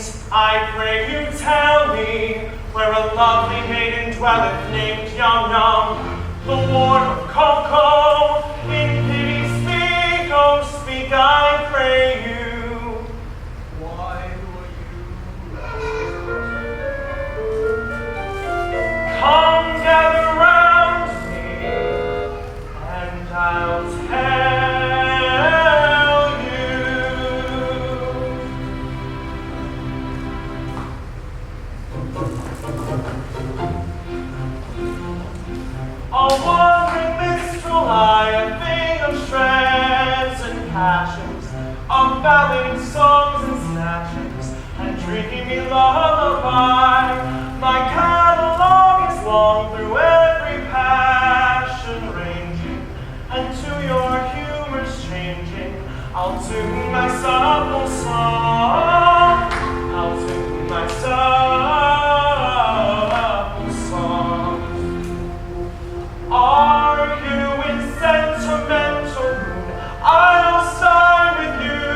things, I pray you tell me, where a lovely maiden dwelleth named Young, the ward of Coco. In pity speak, oh speak, I pray you. Why, who are you? Come gather round me, and I'll tell you. A wandering minstrel, I, a thing of shreds and passions, of ballad songs and snatches, and dreamy lullaby. My catalog is long through every passion ranging, and to your humors changing, I'll tune my supple song. I'll tune my supple song. Are you in sentimental mood? I'll sigh with you.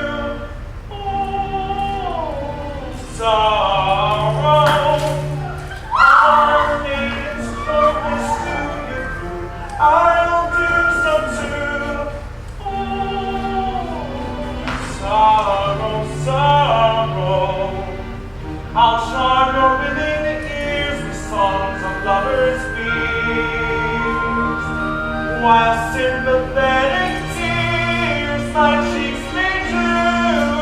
Oh, sorrow. Our maidens hopeless to your food. I'll do so too. Oh, sorrow, sorrow. I'll charm your willing ears with songs of lovers' fears, while sympathetic tears my cheeks may dew.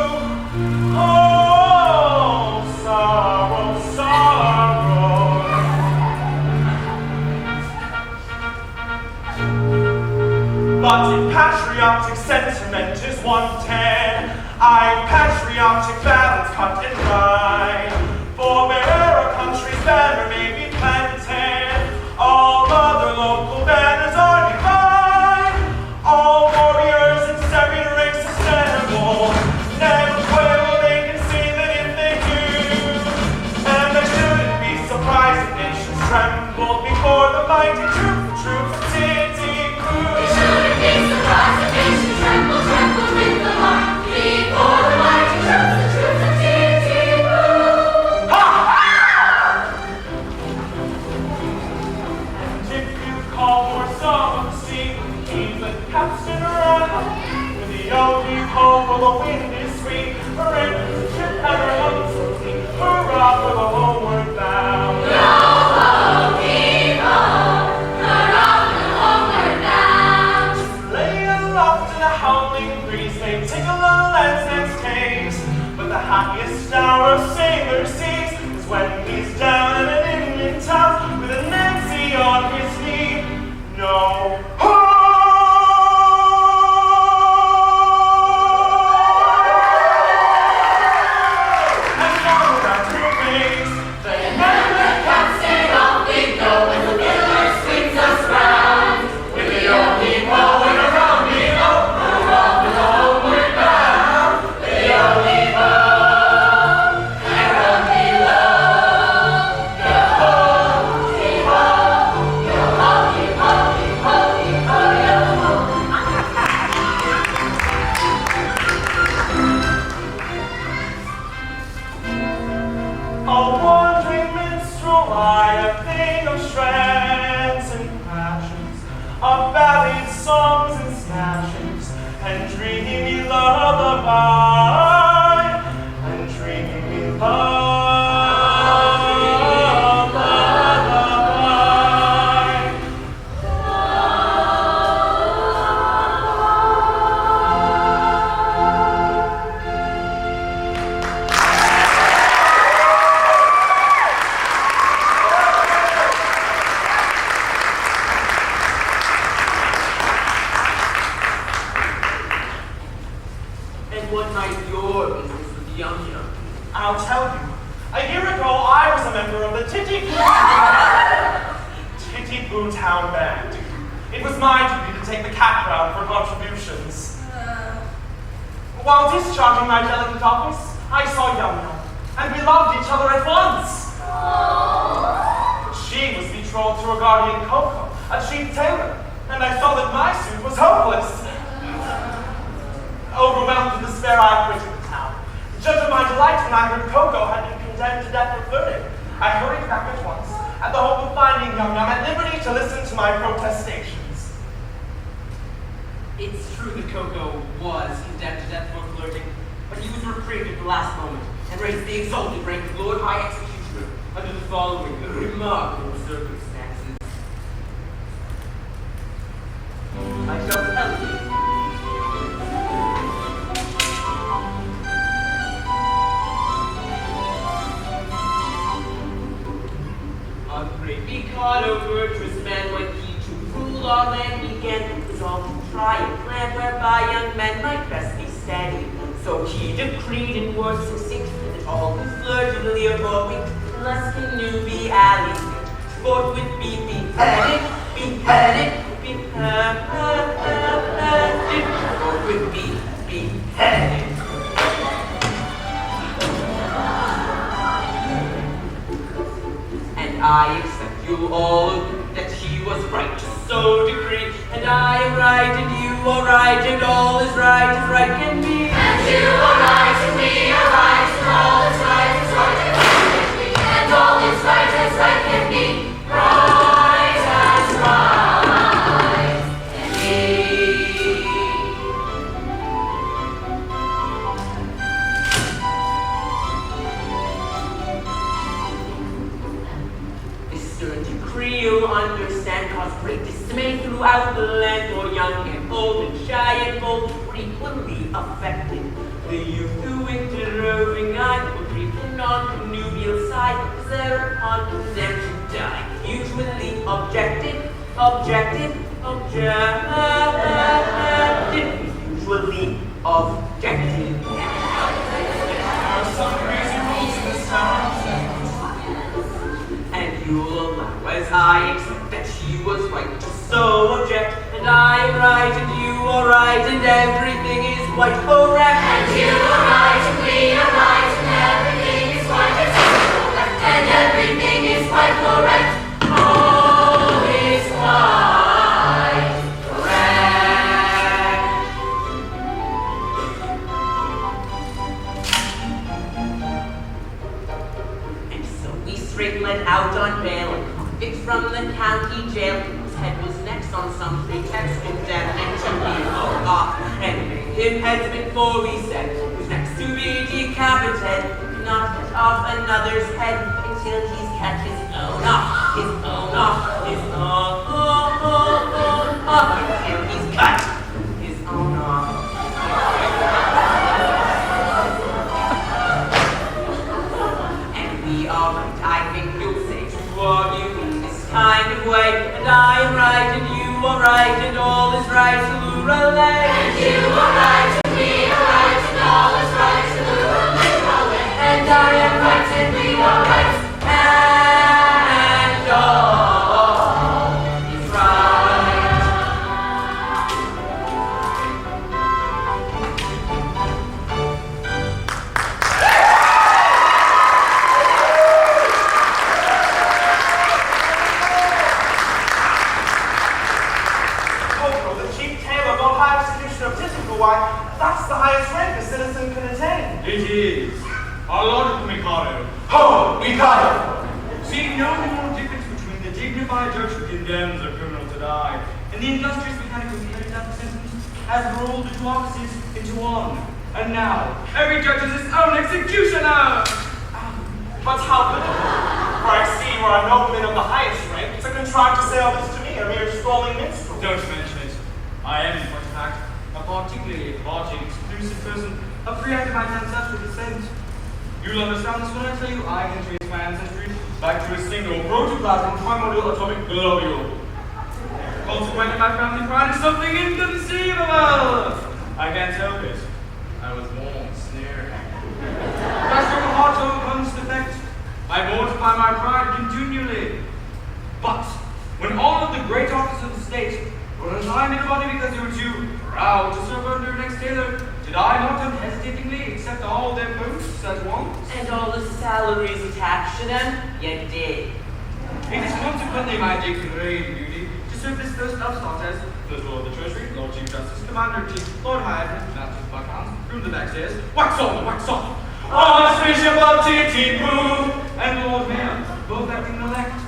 Oh, sorrow, sorrow. But if patriotic sentiment is wanted, I've patriotic ballads cut and dried. For where a country's banner may be planted, all other local banners are defied. All warriors and serried ranks assemble, never quail, they can see that if they do. And they shouldn't be surprised if nations tremble before the mighty troops of Titipu. They shouldn't be surprised if nations tremble with the heart before the mighty troops of Titipu. Ha! And if you call for some of the sea, keep the capstan around. With the only hope of the wind is sweet, hooray for the ship and her hubs so clean, hurrah for the homeward bound. Yo ho, heave ho, hurrah for the homeward bound. Lay aloft in a howling breeze, may tickle the landsman's taste, but the happiest hour of sailor seas is when he's down in an inland town with a Nancy on his knee. No. And all around her waist, they Remember captain off we go when the miller swings us round. with the old people and around below, Hurrah for the homeward bound. With the old people and around below. Yo ho, heave ho, yo ho, heave ho, heave ho, heave ho, yo ho. a wandering minstrel, I, a thing of shreds and passions, of ballad songs and snatches, and dreamy lullaby, and dreamy lullaby. And what might your business with the young? I'll tell you. A year ago, I was a member of the Titipu Town Band. It was my duty to take the cat round for contributions. While discharging my delicate office, I saw Young, and we loved each other at once. She was betrothed to her guardian Coco, a chief tailor, and I saw that my suit was hopeless. Overwhelmed with despair, I quitted the town, Judge of my delight when I heard Coco had been condemned to death for flirting. I hurried back at once, at the hope of finding Yum Yum at liberty to listen to my protestations. It's true that Coco was condemned to death for flirting, but he was reprieved at the last moment and raised to the exalted rank of Lord High Executioner under the following remarkable circumstances. I shall tell you. A great Mikado, virtuous man, when he to rule our land began, resolved to try a plan whereby young men might best be steady. So he decreed in words succinct that all who flirted Leopold lest Canubi alley forthwith be beheaded, forthwith be beheaded. And I accept you all that he was right to so decree, and I am right and you are right, and all is right as right can be. And you are right and we are right, and all is right as right can be. And all is right as right can be. Right as right can be. This stern decree, you understand, caused great dismay throughout the land, for young and old and shy and bold were equally affected. The youth who wintered roving eyed were creeping on connubial side, was thereupon condemned to die. Usually objected, usually objected. There are some crazy rules in this town. And you'll allow, as I accept, that she was right to so object, and I am right and you are right, and everything is quite correct. And you are right and we are right, and everything is quite correct. And everything is quite correct. All is quite correct. And so we straight let out on bail a convict from the county jail, whose head was next on some pretext condemned to be hauled off, and made him headsman, for we said, who's next to be decapitated, cannot cut off another's head until he's cut his own off, his own off, his own off, until he's cut his own off. And we are right, I think you'll say, to argue in this kind of way, and I am right and you are right, and all is right, Lurale. And you are right and we are right, and all is right, and and I am right and we are right, And all is right. Coco, the chief tailor, Lord High Executioner of Titico, why, that's the highest rank a citizen can attain. It is. Our Lord Mikado. Ho, Mikado! See no more difference between the dignified judge who condemns a criminal to die and the illustrious mechanic who carries out the sentence has rolled the two offices into one. And now, every judge is his own executioner! But how pitiful! For I see you are a nobleman of the highest rank to contrive to say all this to me, a mere strolling minstrel. Don't mention it. I am, in point of fact, a particularly large and exclusive person of preoccupied ancestral descent. You'll understand this when I tell you I can trace my ancestry back to a single protoplasm primordial atomic globule. Consequently, my family pride is something inconceivable. I can't help it. I was born snared. That's from a heart overcomes defect. I mortify my pride continually. But when all of the great officers of the state were assigned to the body because they were too proud to serve under an ex-tailor, did I not unhesitatingly accept all their posts at once? And all the salaries attached to them, you did. It is consequently my degraded duty to serve this first upstart as First Lord of the Treasury, Lord Chief Justice, Commander in Chief, Lord High Admiral, Master of Buckhounds, Groom the Backstairs, wax on, wax off. Archbishop of Titipu and Lord Mayor, both acting elect,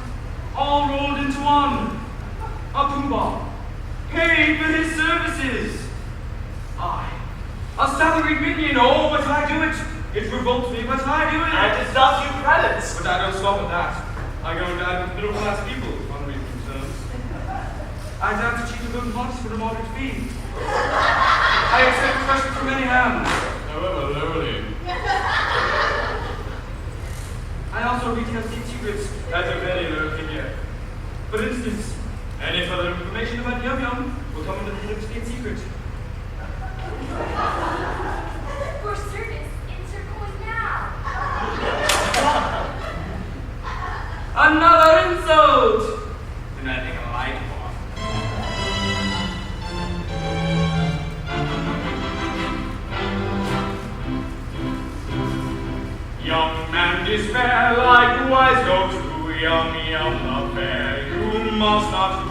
all rolled into one. A poobah, paid for his services. I, a salaried minion, oh, but I do it. It revolts me, but I do it. And it does you credits. But I don't stop at that. I go and dine with middle-class people on real concerns. I dance to cheap the golden hearts for a moderate fee. I accept pressure from many hands, however lowly. I also retail state secrets at a very low figure. For instance, any further information about Yum Yum will come under the head of state secret. For service, encircling now. Another insult! Then I think I like one. Young man despair, likewise go to Yum Yum the fair. You must not do,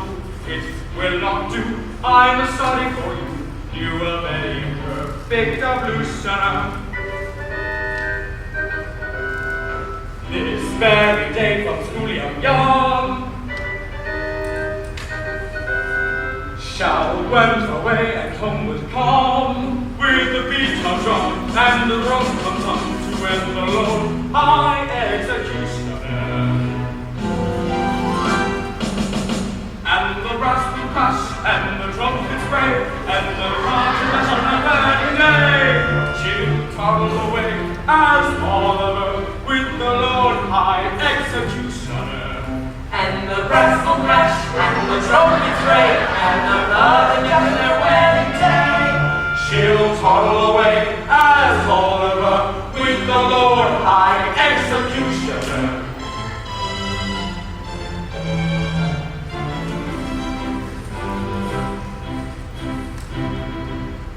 it will not do. I'm sorry for you. You are very imperfect ablutioner. This very day from school, Yum shall went away and homeward come with the beat of drum and the rum to end the Lord high executioner. And the brass will crash, and the trumpets spray, and the marchers on the burning day. She'll toddle away as Oliver with the Lord High Executioner. And the brass will crash, and the trumpets ring, and the blood on their wedding day. She'll toddle away as Oliver with the Lord High Executioner.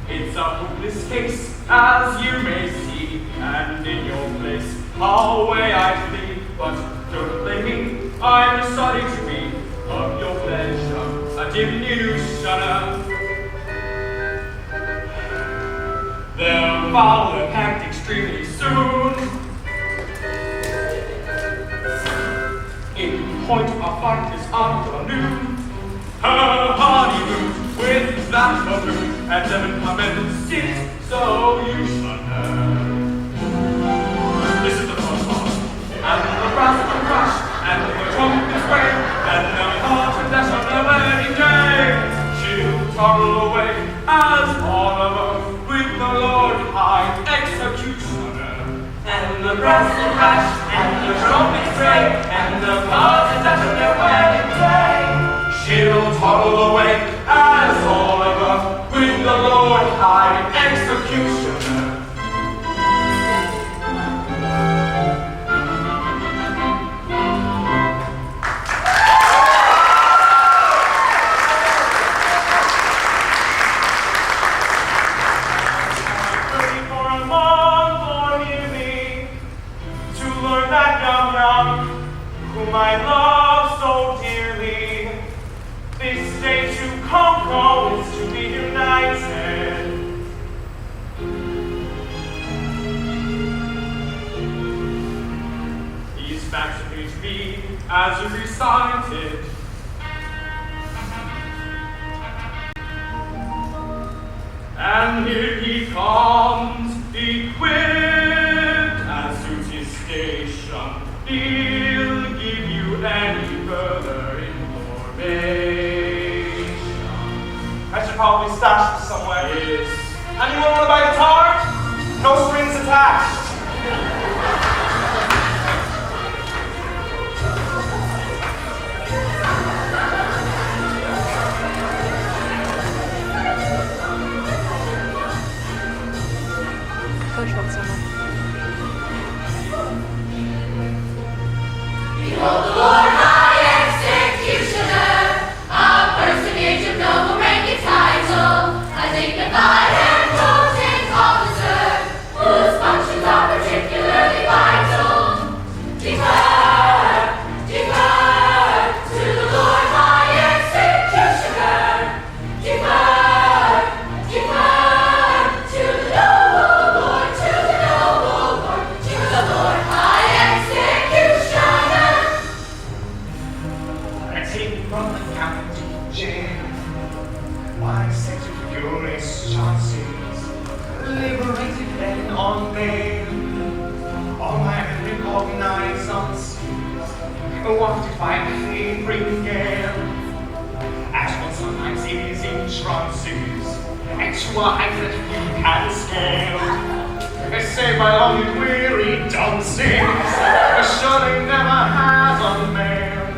It's a hopeless case, as you may see, and in your place, away I flee. But don't blame me, I'm sorry to be of your pleasure, a diminutioner. They'll foul and act extremely soon. In point of fact this afternoon, her honeymoon with that buffoon had never come and sit, so you should know. This is the first part. And the brass will crash, and the trumpets spray, and the heart will dash on the wedding day. She'll toddle away as Oliver with the Lord High Executioner. And the brass will crash, and the trumpets spray, and the heart will dash on their wedding day. She'll toddle away as Oliver with the Lord High Executioner. For a month, Lord, hear me, to learn that Yum Yum, whom I love so dearly, this day to conquer is to be united. These facts reach me as you recited. And here he comes, equipped as suits his station. He'll give you any further information. I should probably stash this somewhere. Yes. Anyone want to buy a guitar? No strings attached. Behold the Lord High Executioner, a personage of noble rank and title, a dignified and potent officer, whose functions are particularly vital. Declare, declare to the Lord High Executioner. Declare, declare to the noble Lord, on bail. All my recognizance, wafted by a favoring gale. As one sometimes is in trances, and to a height that few can scale. Say by long and weary dances, surely never has unmailed.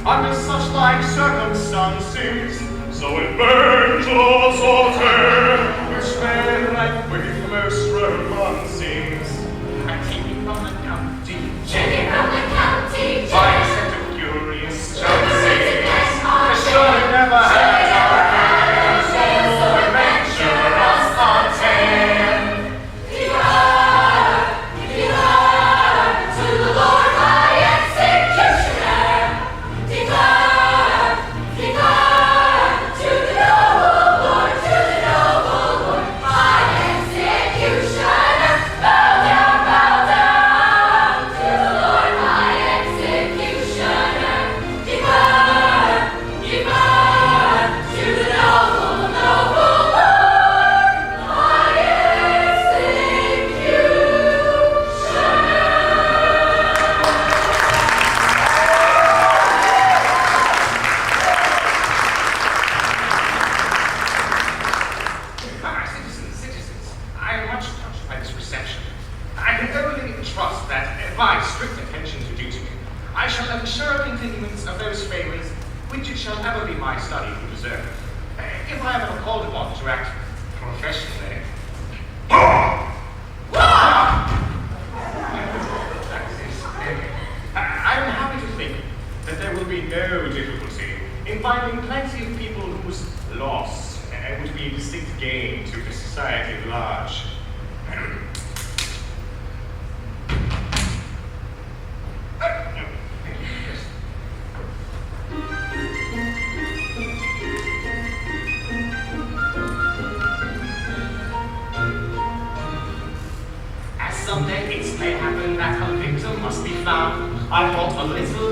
Under such like circumstances, so it burns towards altar, which may like with most romances. I'm taking from the county, Taking from the county by a jail. set of curious chances, surely never has our so adventurous our tale. Declare to the Lord High Executioner. Declare to the noble Lord, High Executioner. Bow down to the Lord High Executioner. Declare to the noble Lord High Executioner. Citizens, I am much touched by this reception. I can only trust that, by strict attention to duty, I shall ensure continuance of those favors which it shall ever be my study to deserve. If I am ever called upon to act professionally. I am happy to think that there will be no difficulty in finding plenty of people whose loss would be a distinct gain to the society at large. As someday it may happen that a victim must be found, I've got a little list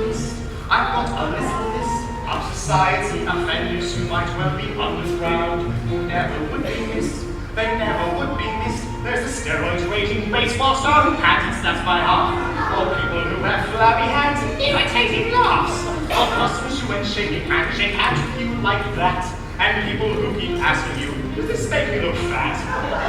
of society offenders who might well be underground, who never would be missed. They never would be missed. There's a steroid-raging baseball star who patents, that's my heart. Or people who have flabby hands and irritating laughs. Or customers who when shaking hands shake hands with you like that. And people who keep asking you, does this make me look fat?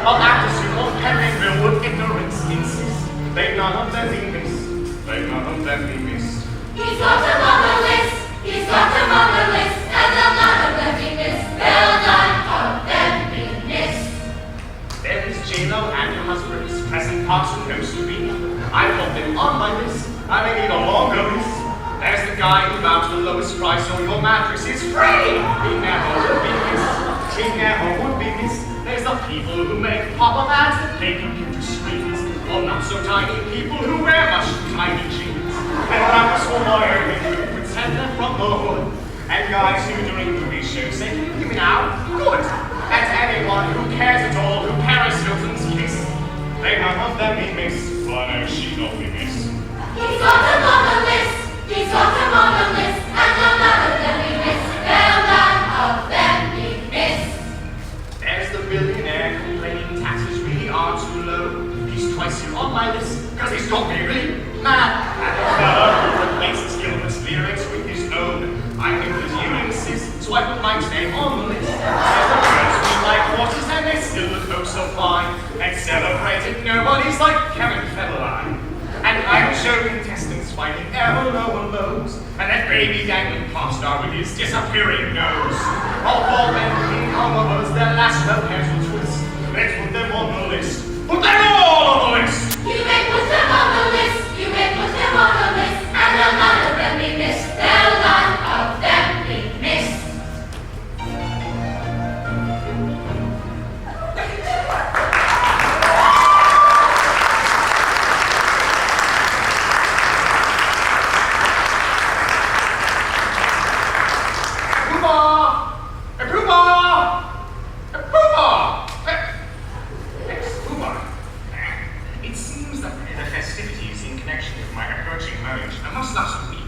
Or actors who won't carry real with ignorance insist. They none of them be missed. They none of them be missed. He's got them on the list. He's got them on the list. And they'll none of them be missed. They'll none of them be missed. There is J-Lo and her husband's present parts and knows to be. I've got them on my list. I may need a longer list. There's the guy who vows the lowest price or your mattress is free. He never would be missed. He never would be missed. There's the people who make pop-up ads that play computer screens. Or not so tiny people who wear much too tiny jeans. And rappers for lawyer who pretend they're from the hood. And guys who during movie shows say, can you hear me now? Good. And anyone who cares at all who Paris Hilton's kiss. They none of them be missed. Well, no, she not be missed. He's got them on the list. He's got them on the list. And they'll none of them be missed. They'll none of them be missed. There's the billionaire complaining taxes really are too low. He's twice here on my list, cause he's got me really mad. And the fellow who replaces Gilbert's lyrics with his own. I think that you insist, so I put my name on the list. There's the girls we like watches and they still look oh so fine. And celebrated nobodies like Kevin Federline. And I'm show contestants finding ever lower lows. And that baby dangling pop star with his disappearing nose. All four men king homos, their last love hairs will twist. Let's put them on the list. Put them all on the list! You may put them on the list. You may put them on the list. And they'll none of them be missed. They'll none of them be missed. It seems that the festivities in connection with my approaching marriage must last a week.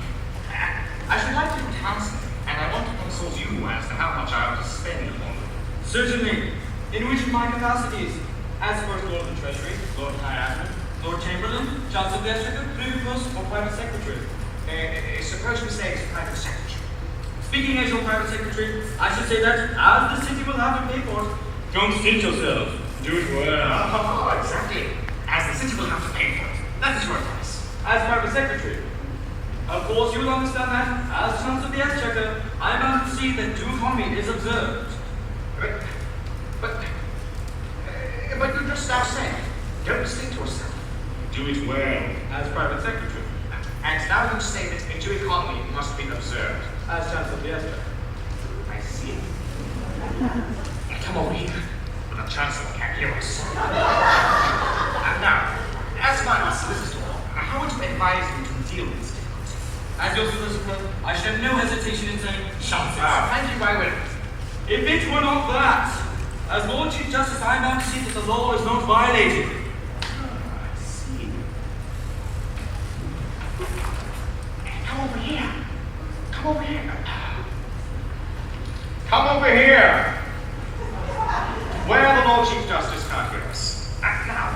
I should like to do counseling, and I want to consult you as to how much I ought to spend upon them. Certainly. In which of my capacities? as First Lord of the Treasury, Lord High Admiral, Lord Chamberlain, Chancellor of the Exchequer, Privy Purse, or Private Secretary. Suppose we say it's private secretary. Speaking as your private secretary, I should say that as the city will have to pay for it, don't stint yourselves. Do it well. Oh, exactly. As the city will have to pay for it. That is your advice. As private secretary, of course you will understand that, as Chancellor of the Exchequer, I am bound to see that due economy is observed. But you just now said, don't stint yourself. Do it well. As private secretary. And now you say that due economy must be observed. As Chancellor of the Exchequer. I see. Come over here, but the Chancellor can't hear us. And now, as my solicitor, how would you advise me to deal with this difficulty? As your solicitor, I should have no hesitation in saying, Chancellor. Thank you, I will. If it were not that, as Lord Chief Justice, I am bound to see that the law is not violated. I see. Come over here. Come over here. Come over here. Where the Lord Chief Justice can't hear us. And now,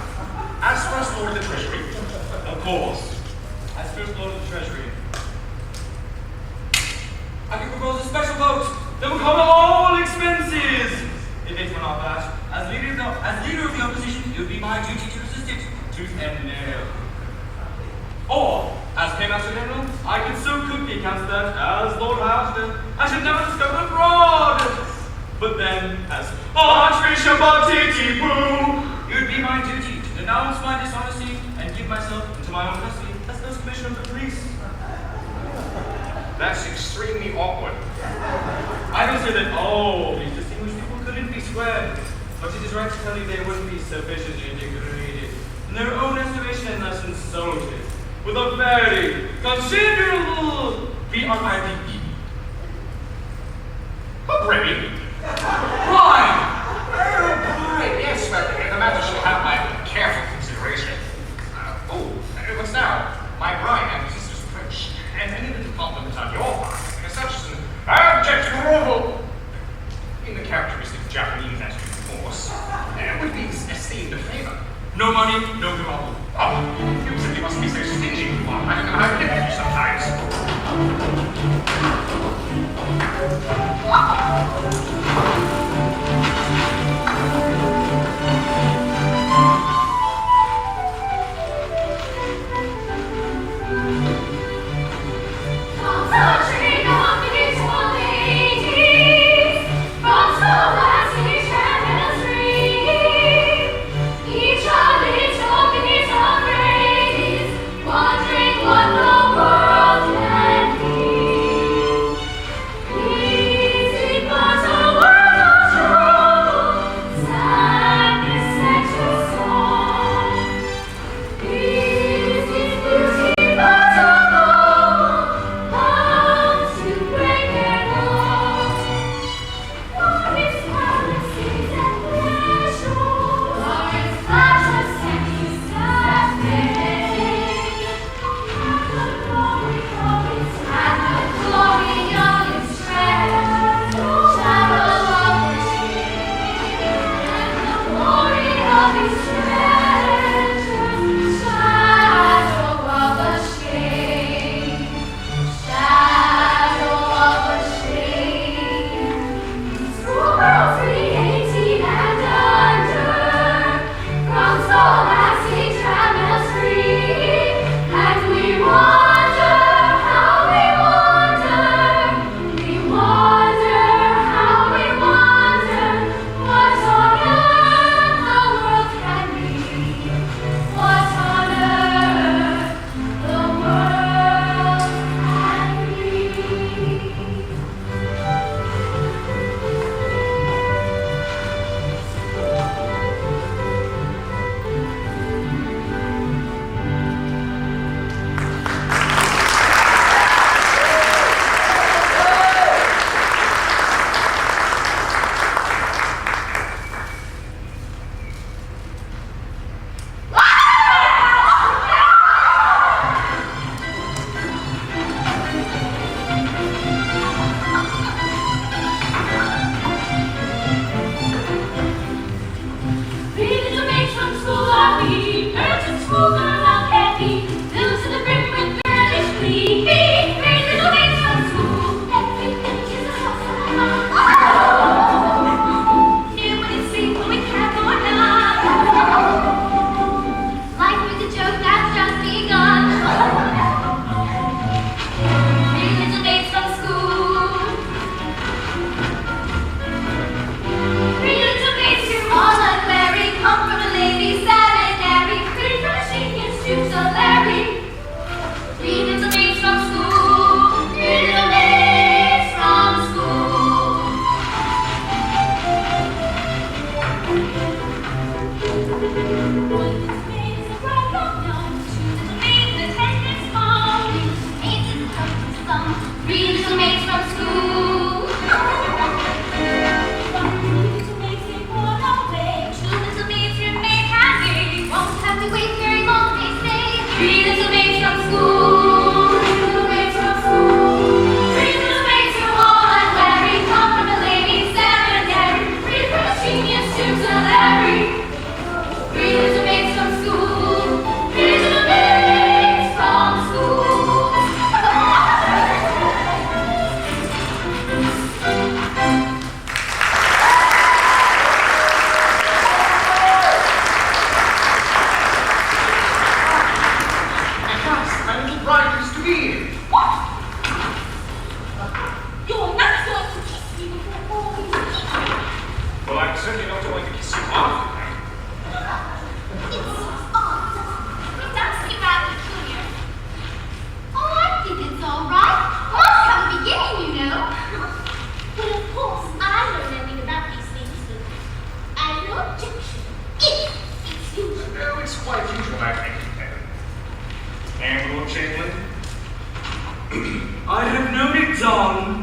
as First Lord of the Treasury, Of course. As First Lord of the Treasury, I can propose a special vote that will cover all expenses. If it were not that, as leader of the opposition, it would be my duty to resist it, tooth and nail. Or, as Paymaster General, I could so quickly cancel that, as Lord Houseman, I should never discover fraud. But then, as Archbishop of Titty-Boo, it would be my duty to denounce my dishonesty and give myself into my own custody as first commissioner of the police. that's extremely awkward. I don't say that all these distinguished people couldn't be squared, but it is right to tell you they wouldn't be sufficiently degraded in their own estimation unless insulted with a very considerable VRIPE. Oh, Remy. Crime! Right, yes, but the matter should have my careful consideration. What's now? My bride and sister's French, and any little compliment on your part, such as an abject removal in the characteristic Japanese as you force, would be esteemed a favor. No money, no problem. Oh, you simply must be so stingy. Well, I don't know how to live with you sometimes. Wondering what the world can be. Is it but a I have known it done.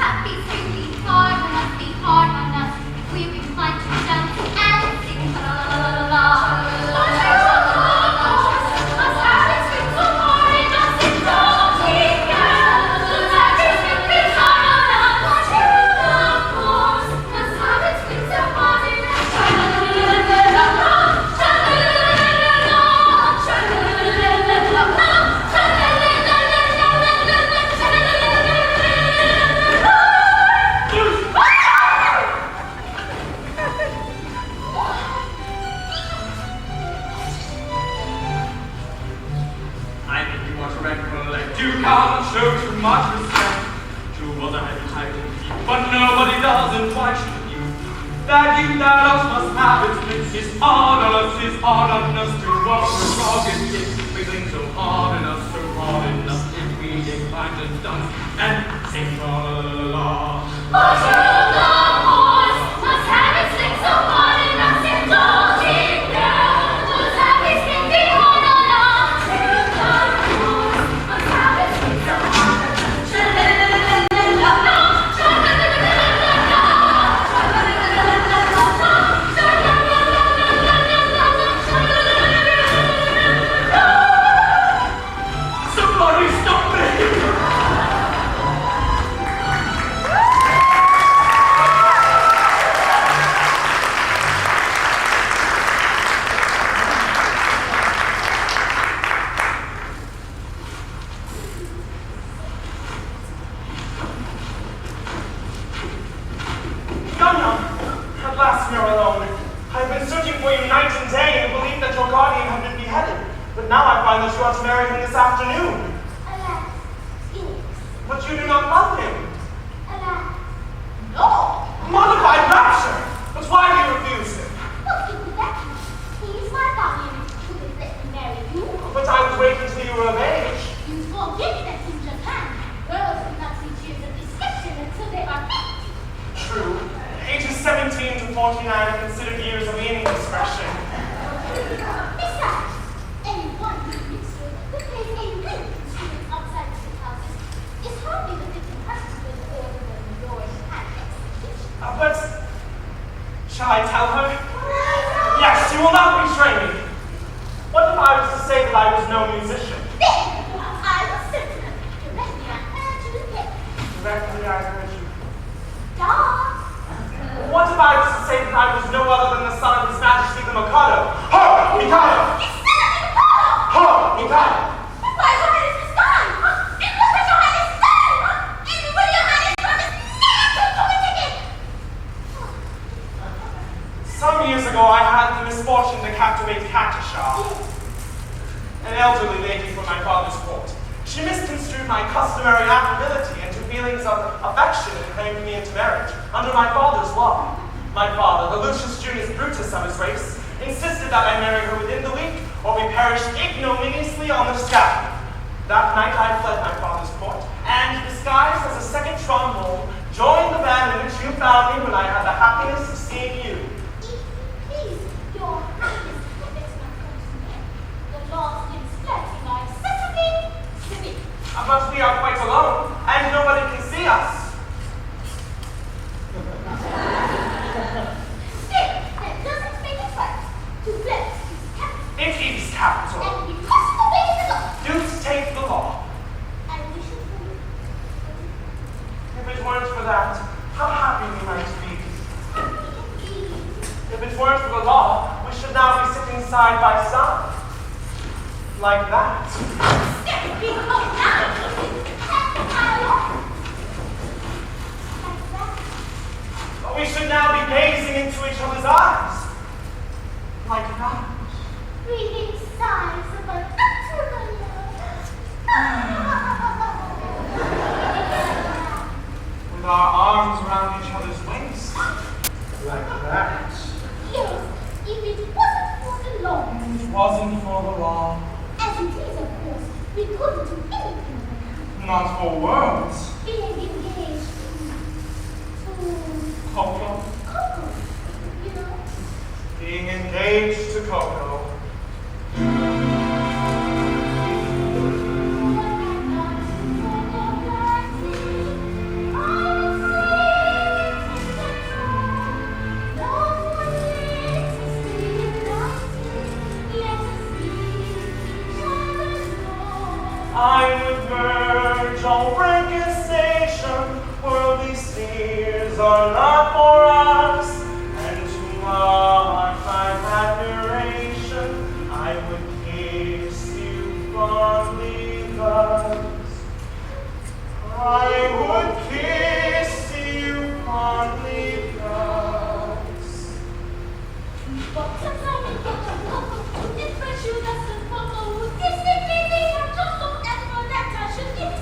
Happy, happy, hard on us, be hard on us. We can't show too much respect to what I have entitled you, but nobody does, and why should you? That you that loves must have its place. It's hard on us to walk across it. We cling so hard enough, if we incline to dance and sing la la la la. But you love horse must have its sling so hard enough, indulging girl must have its sling behind on us. True love horse must have its sling so hard enough. Somebody stop me! At last we are alone. I've been searching for you night and day in the belief that your guardian had been beheaded. But now I find that you are to marry him this afternoon. Alas, yes. But you do not love him. Alas, no. Modified rapture! But why do you refuse him? What can you let me? He is my guardian. Who would let me marry you? But I was waiting until you were of age. You forget that in Japan, girls do not reach years of discretion until they are 50. True. Ages 17 to 49 are considered years of indiscretion. Besides, anyone who plays a good instrument outside of the houses is hardly the fit person for the order of the Lord and execution. But shall I tell her? Yes, you will not betray me. What if I was to say that I was no musician? Then I will certainly directly I heard you again. Directly I heard you. Dog. What if I was to say that I was no other than the son of His Majesty the Mikado? Ho! Mikado! It's certainly Palos. Ho! Mikado! And why your highness is gone? And look what your highness is done! And will your highness promise never to do it again? Some years ago I had the misfortune to captivate Katisha, an elderly lady from my father's court. She misconstrued my customary affability into feelings of affection and claimed me into marriage under my father's law. My father, the Lucius Junius Brutus of his race, insisted that I marry her within the week or we perished ignominiously on the scaffold. That night I fled my father's court and, disguised as a second trombone, joined the band in which you found me when I had the happiness of seeing you. If you please, your highness, let my countrymen, the laws against flirting are excessively severe. But we are quite alone, and nobody can see us. Still, that doesn't make it right. To flirt is capital. It is capital. And we must obey the law. Dukes take the law. I wish it were you. If it weren't for that, how happy we might be. Indeed. If it weren't for the law, we should now be sitting side by side. Like that. Still, behold now. That's my law. Like that. But we should now be gazing into each other's eyes. Like that. Breathing sighs of unnatural love. With our arms around each other's waists. Like that. Yes, if it wasn't for the law. It wasn't for the law. As it is, of course, we couldn't do anything of the kind. Not for worlds. Being engaged to Coco. Coco, you know. Being engaged to Coco. I would verge all Franken's station, worldly spheres are not for us, and to our find admiration, I would kiss you fondly thus. I would kiss you fondly thus. It's precious and Coco, this is me, and just so ever that I should get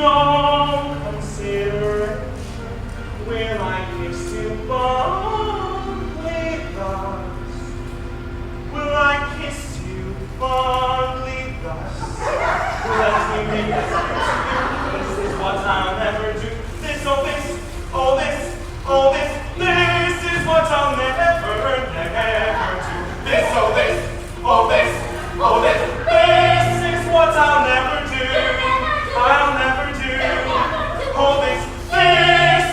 no consideration will I kiss you fondly thus. Will I kiss you fondly thus? Let me make this to you. This is what I'll never do. This, oh this, oh this, oh this. This is what I'll never, never do. This, oh this, oh this, oh this. This is what I'll never do. I'll never do. Oh this, this.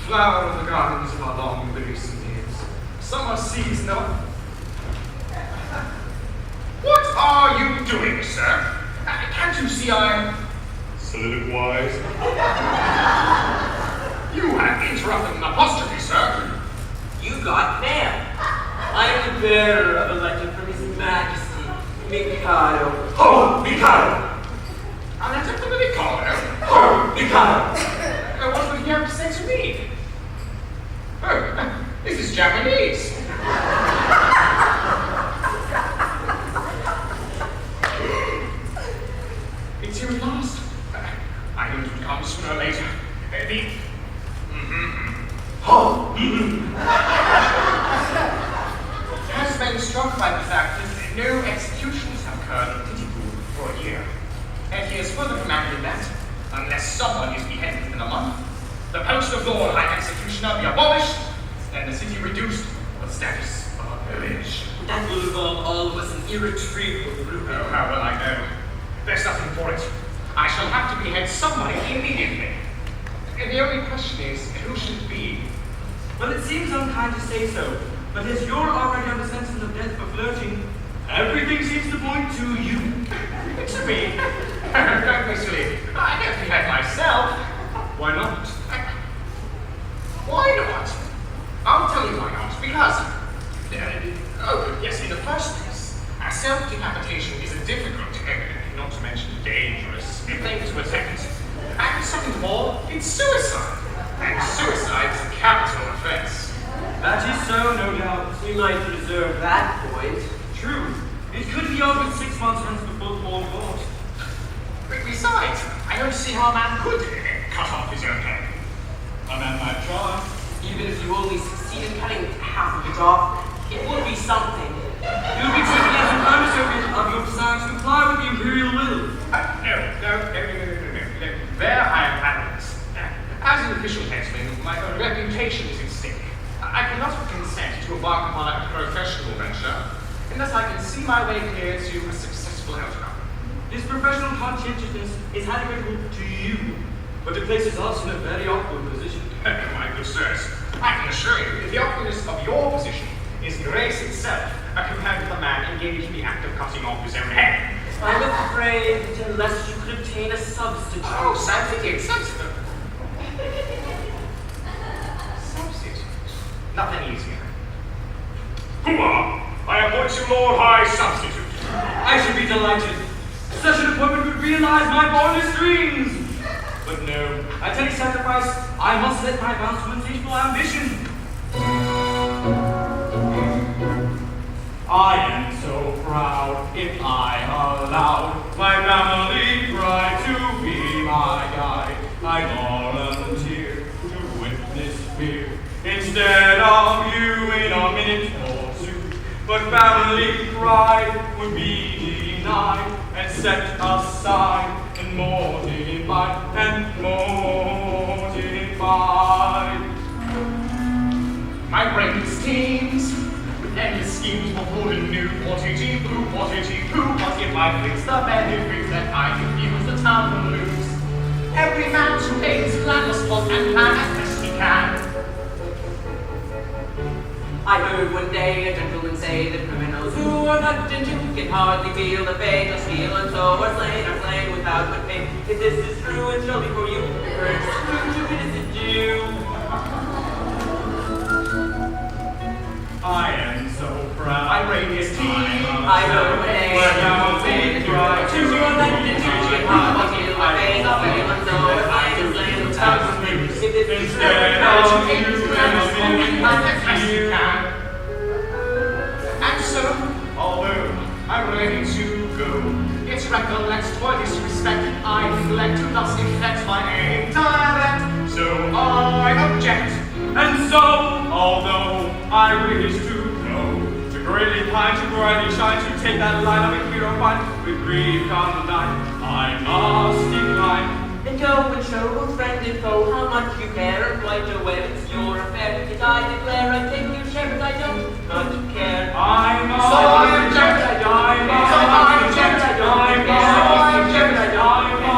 Flower of the gardens of our long and recent years. Summer sees no. What are you doing, sir? Can't you see I'm Soliloquize. You have interrupted an apostrophe, sir. You got mail. I am the bearer of a letter from His Majesty, Mikado. Oh, Mikado! A letter from the Mikado? Oh, Mikado! What would he have to say to me? Oh, this is Japanese. It's you at last. I knew it would come sooner or later. Oh, Has been struck by the fact that no executions have occurred in Titipu for a year. And he has further commanded that, unless someone is beheaded within a month, the post of Lord High Executioner be abolished, and the city reduced to the status of a village. That will involve all of us in irretrievable ruin. Oh, how will I know? There's nothing for it. I shall have to behead somebody immediately. And the only question is, who should it be? Well, it seems unkind to say so, but as you're already under sentence of death for flirting, everything seems to point to you. To me? Don't be silly. I don't behead myself. Why not? Why not? I'll tell you why not. Because, oh, yes, in the first place, self-decapitation is a difficult, not to mention dangerous, thing to attempt. And second of all, it's suicide. And suicide is a capital offense. That is so, no doubt. We might reserve that point. True. It could be over 6 months hence before the ball court. But besides, I don't see how a man could cut off his own head. A man might try. Even if you only succeed in cutting half of it off, it would be something. You'll be taken as an underservant of your desire to comply with the imperial will. No. There I am powerless. As an official headsman, my own reputation is at stake. I cannot consent to embark upon a professional venture unless I can see my way clear to a successful outcome. This professional conscientiousness is highly grateful to you, but it places us in a very awkward position. My good sirs, I can assure you that the awkwardness of your position is grace itself, compared with a man engaged in the act of cutting off his own head. I'm afraid that unless you could obtain a substitute. Oh, substitute. Nothing easier. Hooah! I appoint you Lord High Substitute. I should be delighted. Such an appointment would realize my fondest dreams. But no, at any sacrifice, I must let my bounds to insatiable ambition. I am so proud if I allowed my family pride to be my guide. I volunteer to witness fear instead of you in a minute or two. But family pride would be denied and set aside and mortified and mortified. My brain steams with endless schemes for good and new, or teaching who, what is he, who, what if I fix the benefits that I confuse the town will lose. Every man to aid his land must plot and plan as best he can. I heard one day a gentleman say that criminals who are not in jail can hardly feel the fatal steel, and so are slain without but pain. If this is true, it shall be for you. First, to innocent Jew. I am so proud. I raise his teeth. I heard one day a gentleman say that criminals who are not in jail can hardly feel the fatal steel, and so are slain without but pain. If this is true, it shall be for you. And so, although I'm ready to go, yet recollect for disrespect I neglect to thus infect my aim direct. So I object. And so, although I wish to know, to greatly pine, to brightly shine, to take that line of a hero fight, with grief on the night, I must decline. And go and show both friend and foe how much you care, and quite aware it's your affair. If I declare I take your share, but I don't not care. I must So I object. I So I object.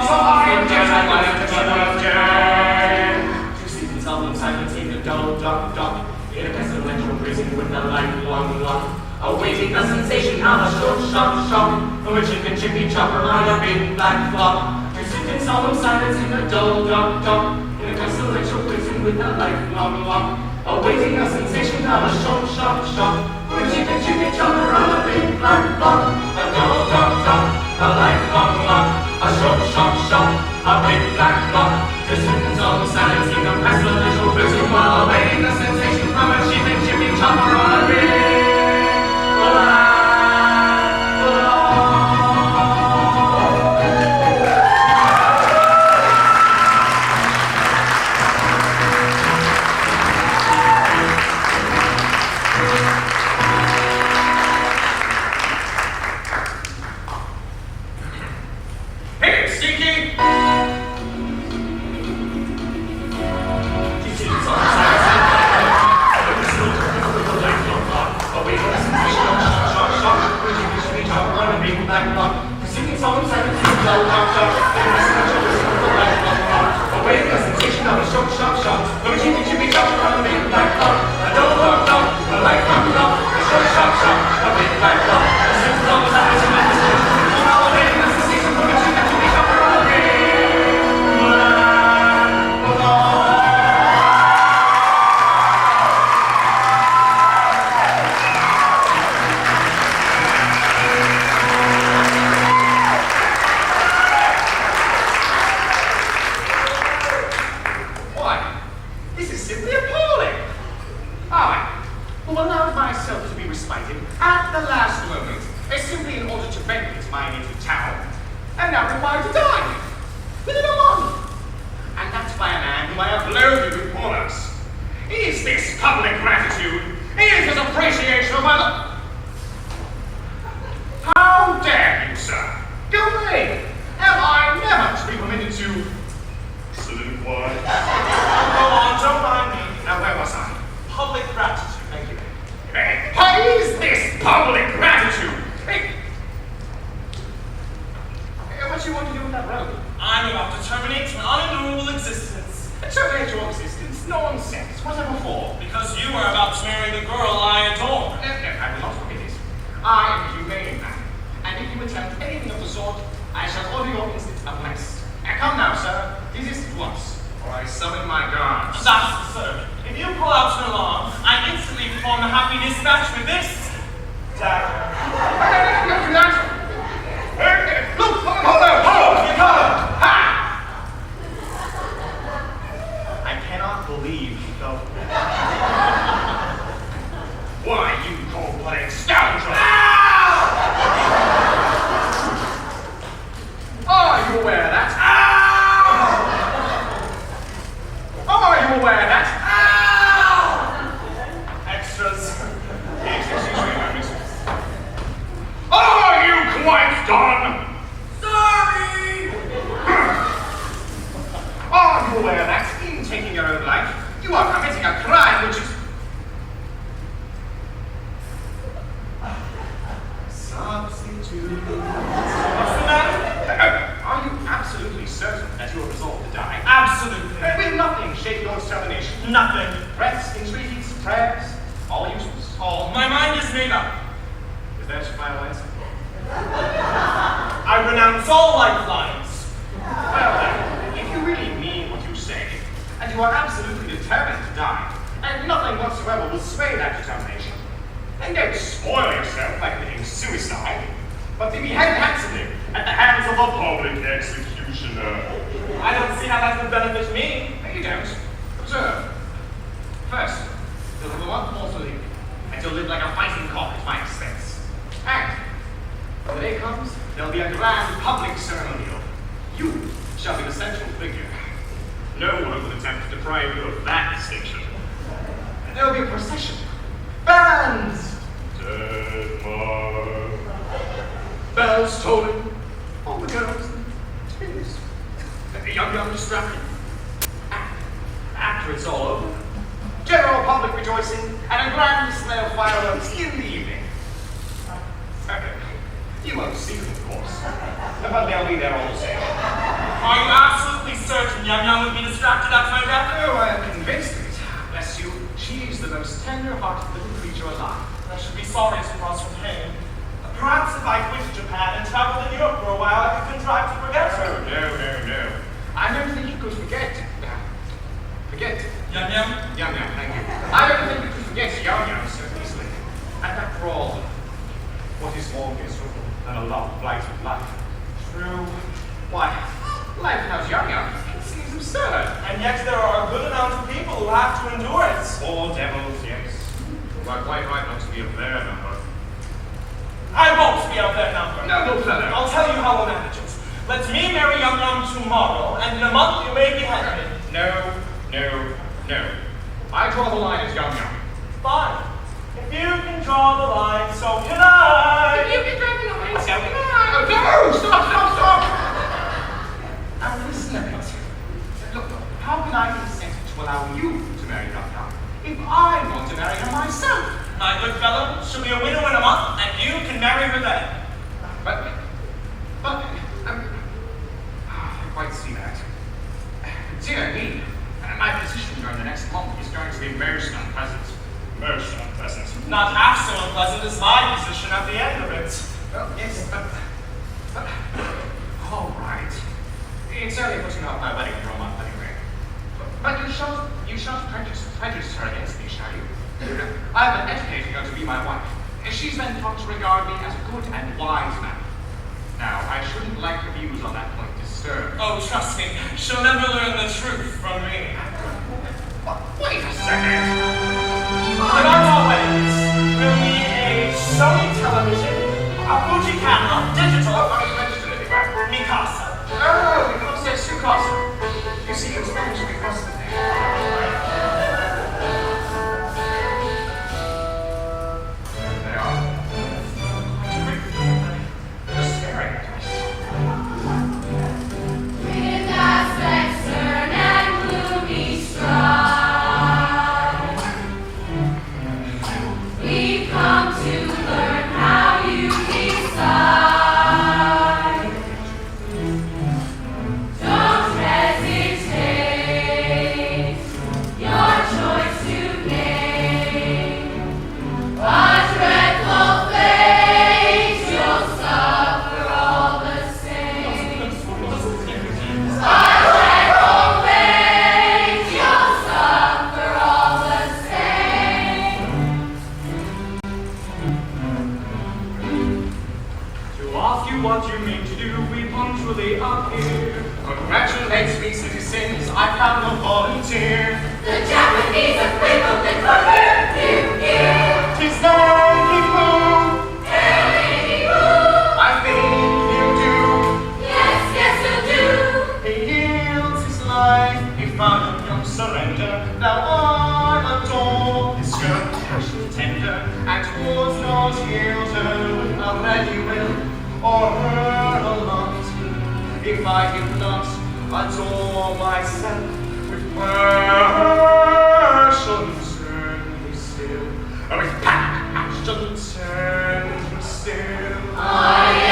So I object. To sit in solemn silence in the dull, dark, in a pestilential prison with a lifelong lock, awaiting the sensation of a short, shock, from a chippy chopper on a big black clock. To sit in solemn silence in the dull, dark, in a pestilential prison with a lifelong lock, awaiting the sensation of a short, shock, from a chippy chopper on a big black clock. A dull, dark, a lifelong lock, a short, shock, a big black clock. To sit in solemn silence in a pestilential prison while awaiting the sensation from a chippy chopper on a big Hey, Stinky! Why, this is simply appalling! I, who allowed myself to be respited at the last moment, simply in order to benefit my native town, am now required to die within a month. And that's by a man whom I have loathed with Palos. Is this public gratitude? Is this appreciation of my life? How dare you, sir? Go away! Have I never to be permitted to soliloquize? Go on, don't mind me. Now, where was I? Public gratitude. Thank you. What is this public gratitude? Hey, what do you want to do with that robe? I'm about to terminate an unendurable existence. Terminate your existence? Nonsense. What's that for? Because you are about to marry the girl I adore. I will not permit it. I am a humane man, and if you attempt anything of the sort, What's the matter? Are you absolutely certain that you are resolved to die? Absolutely. Will nothing shake your determination? Nothing. Threats, entreaties, prayers, all useless. All. My mind is made up. Is that your final answer? I renounce all lifelines. Well then, if you really mean what you say, and you are absolutely determined to die, and nothing whatsoever will sway that determination, then don't spoil yourself by committing suicide, but be beheaded handsomely at the hands of a public executioner. I don't see how that would benefit me. No, you don't. Observe. First, you'll have a month more to live, and you'll live like a fighting cock at my expense. And when the day comes, there'll be a grand public ceremonial. You shall be the central figure. No one will attempt to deprive you of that distinction. And there'll be a procession. Bands! Denmark. Bells tolling. All the girls and twins. The young distracted. After it's all over, general public rejoicing and a grand display of fireworks in the evening. You won't see them, of course, but they'll be there all the same. Are you absolutely certain Yum would be distracted at my death? Oh, I am convinced of it. Bless you, she's the most tender-hearted little creature alive. I should be sorry to cause her pain. Perhaps if I quit Japan and traveled in Europe for a while, I could contrive to forget her. Oh, no. I don't think you could forget. Forget. Yum? Yum, thank you. I don't think you could forget Yum so easily. And after all, what is more miserable than a long blighted life? True. Why, life without Yum it seems absurd. And yet there are a good amount of people who have to endure it. Poor devils, yes. Who are quite right not to be of their number. I won't be of their number. No, fellow. I'll tell you how we'll manage it. Let me marry Yum tomorrow, and in a month you may behead me. No. I draw the line at Yum. Fine. If you can draw the line, so can I. If you can draw the line, so can I. Oh, no! Stop! Now listen a bit. Look, how can I consent to allow you to marry Yum if I want to marry her myself? My good fellow, she'll be a widow in a month, and you can marry her then. But, I quite see that. Dear me, my position during the next month is going to be most unpleasant. Most unpleasant. Not half so unpleasant as my position at the end of it. Well, yes, but all right. It's only putting off my wedding for a month anyway. But you shan't prejudice her against me, shall you? I've been educating her to be my wife, and she's been taught to regard me as a good and wise man. Now, I shouldn't like her views on that point disturbed. Oh, trust me, she'll never learn the truth from me. Wait a second. On our weddings, we'll need a Sony television, a Fuji camera, digital, Are you registered anywhere? Mikado. Oh, because there's S.C.O.R.E. You see, it's managed to be possible. They are. They're staring at us. With aspect stern and gloomy stride, we've come to learn how you decide. Don't hesitate, your choice to make. A dreadful fate, you'll suffer all the same. A dreadful fate, you'll suffer all the same. To ask you what you mean to do, we punctually appear. Congratulate me, citizens, I found a volunteer. The Japanese have Wimbledon for perfume here. 'Tis Nike-Poo. Hey-boo. I think he'll do. Yes, you'll do. He yields his life, he found him surrender. Now I adore his skirt, passion tender, and towards those yielded, I'll ready will, or her a lot. If I did not adore myself with passion turn me still, with passion turn me still. I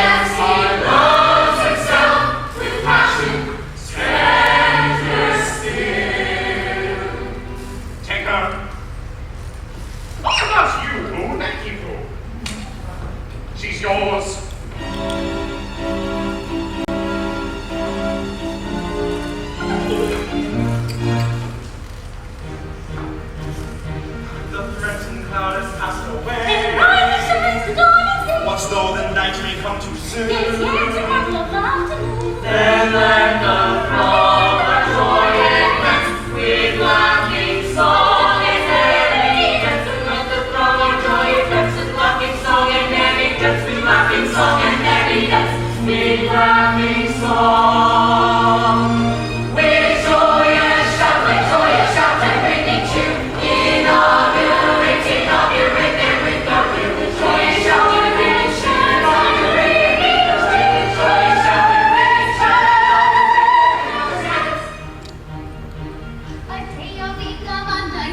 though the night may come too soon. There's yet a couple of afternoons. Then let the throng of joy and dance, sweet laughing song and merry dance. And let the throng of joy and dance, with laughing song and merry dance, with laughing song and merry dance, sweet laughing song. With joyous shout and ringing tune, inaugurate their with our will. With joyous shout and ringing tune, inaugurate their with joyous shout and ringing tune, inaugurate A day of the Governor,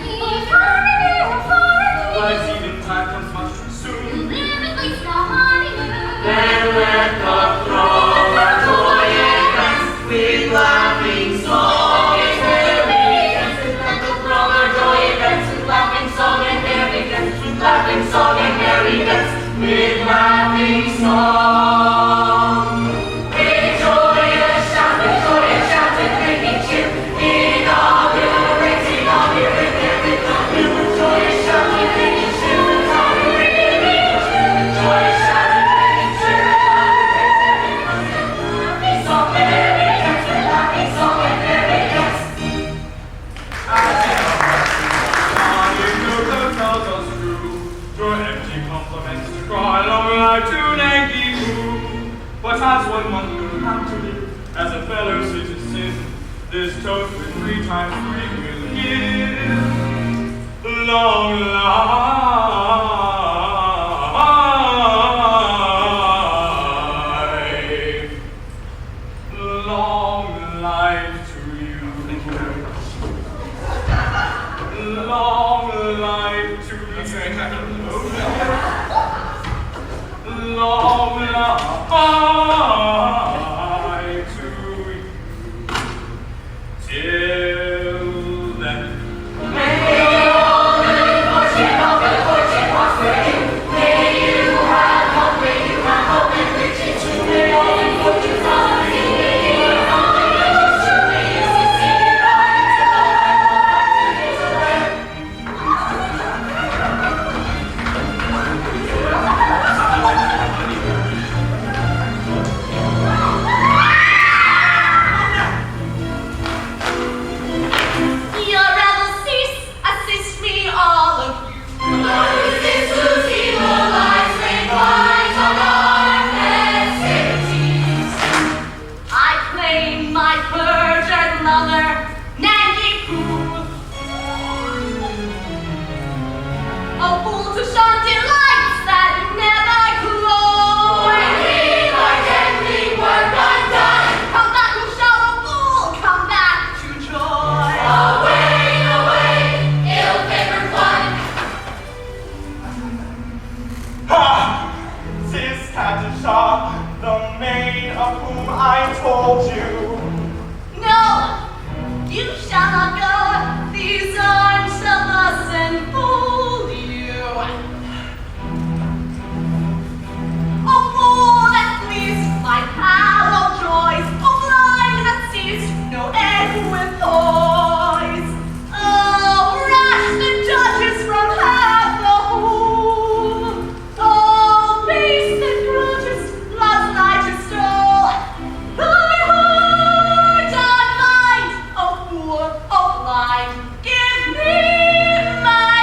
But even time comes much too soon. live at least a honeymoon. Then let the throng of joy and dance, with laughing song and merry dance. Let the throng of joy and dance, with laughing song and merry dance, with laughing song and merry dance, with laughing song. With joyous shout and ringing tune, inaugurate their with our will. With joyous shout and ringing tune, inaugurate their with joyous shout and ringing tune, inaugurate their with laughing song and merry dance, with laughing song and merry dance. Your empty compliments to cry long life to Yankee Poo. But as one wonder how to live as a fellow citizen, this toast with 3 times 3 will give long life to you. Thank you very much. Long life to you. That's very kind of you. Long life to you. Till then. May all the fortune prosper you. May you have hope and riches. May all the fortune prosper you. May you have hope and riches. May you succeed right till all Your rebels cease, assist me, all of you. resist whose evil lies lay blind on our festivities. I claim my perjured mother, Nancy Poo. A fool to shun delights that never glow. When we like ending work undone, Come back, who shall the fool come back to joy? away, ill-favored one. Ha! 'Tis Katusha, the maid of whom I told you. No, you shall not go. These arms shall thus enfold you. A fool that flees my hallowed joys, a blind that sees no end with toys. Oh, rash the judges from half the whole. Oh, base that grudges love's light to stole. Thy heart unmind, oh fool, oh blind, give me my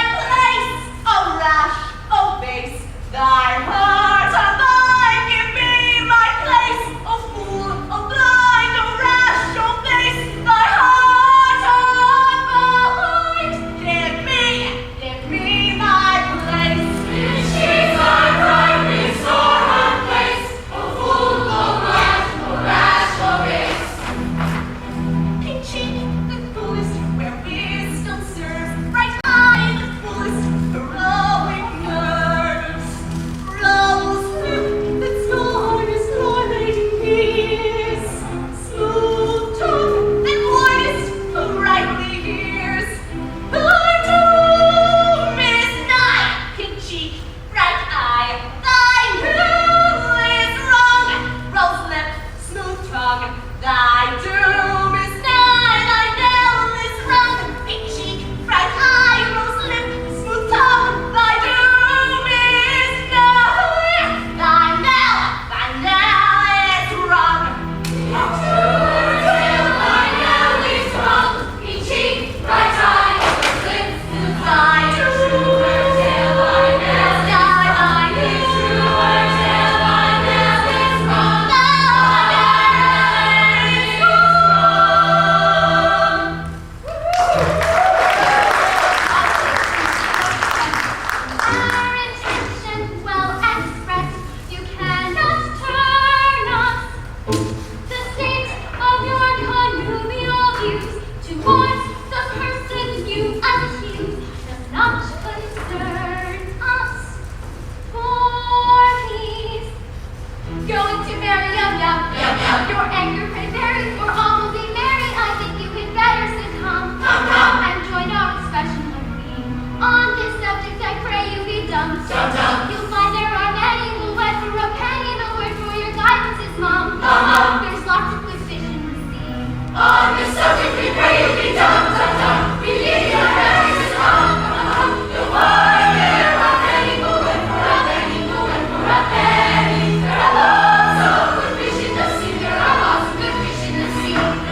going to marry yum yum. Yum yum. Your anger pray very, for all will be merry. I think you had better succumb. And join our discussion when we on this subject I pray you be dumb. You'll find there are many who wed for a penny. The word for your guidance is mum. There's lots of good fish in the sea. On this subject we pray you be dumb. We need your marriage to come. You'll find there are many who wed for a penny. There are lots of good fish in the sea. There are lots of good fish in the sea.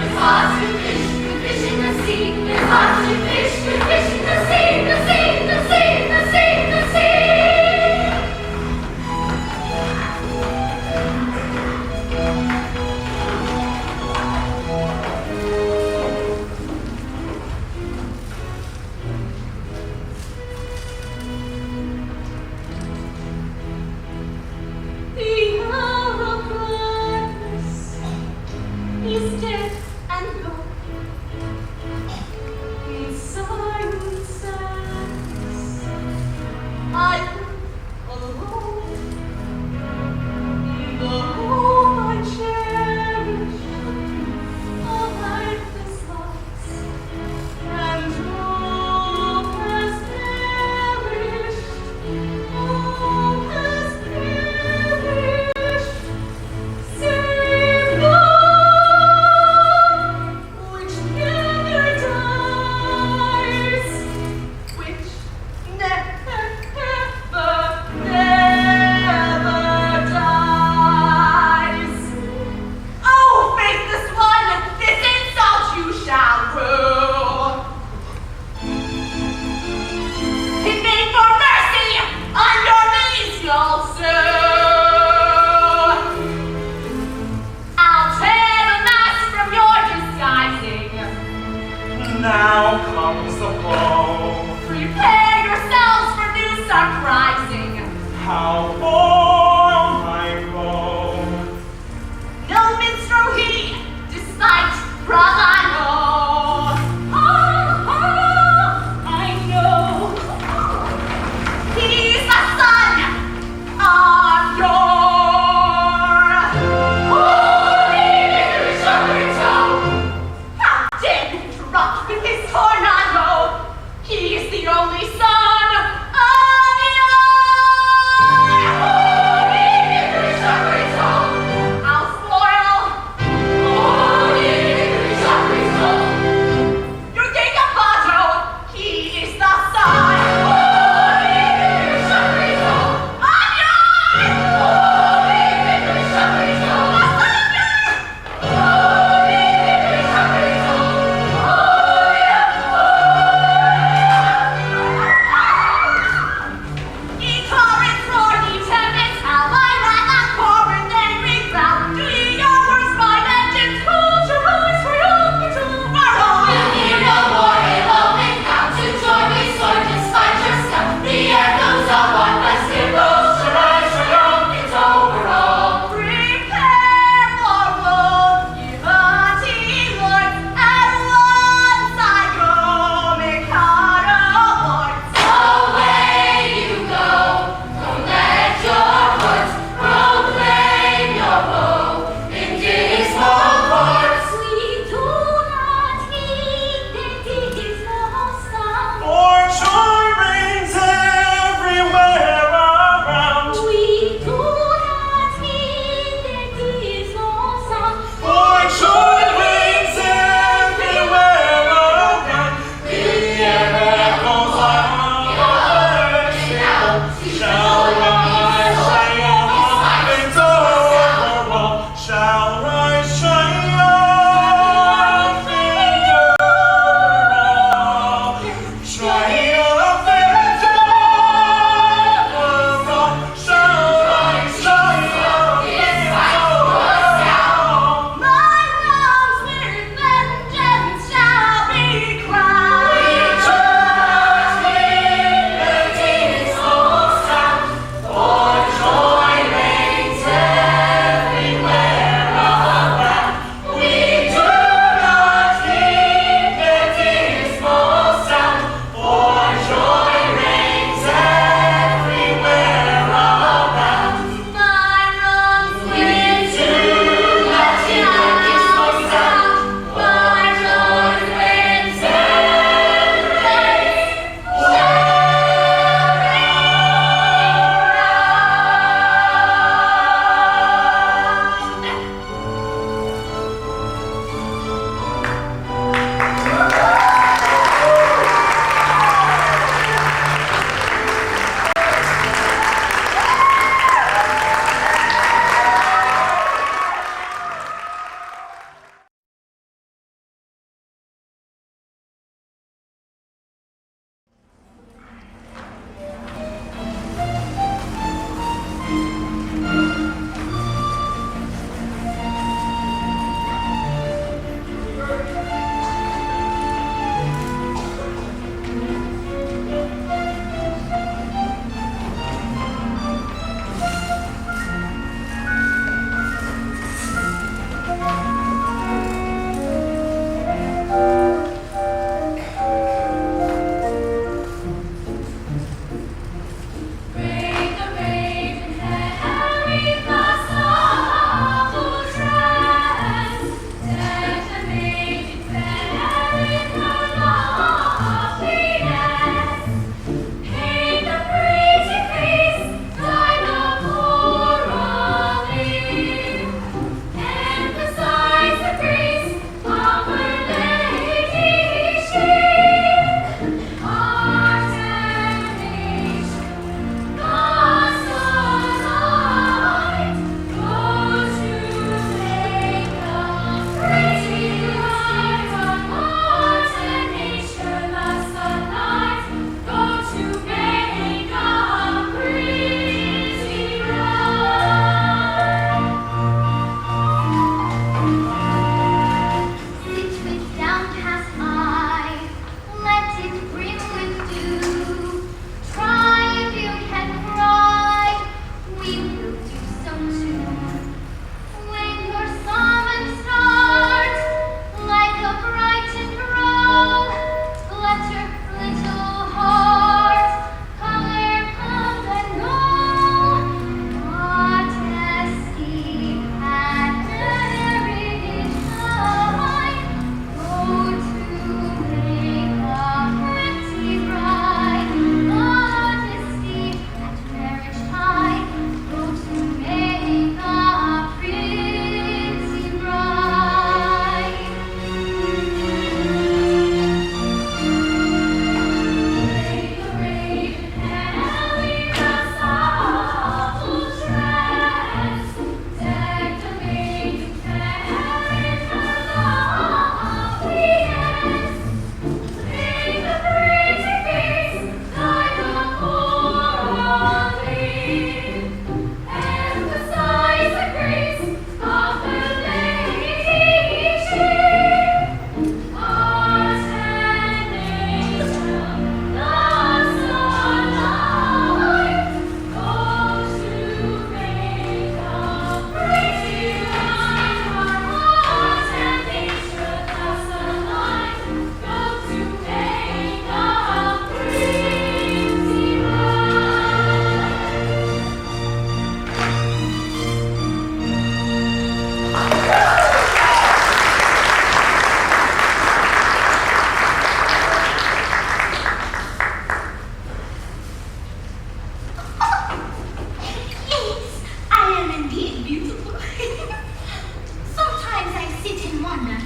wonder,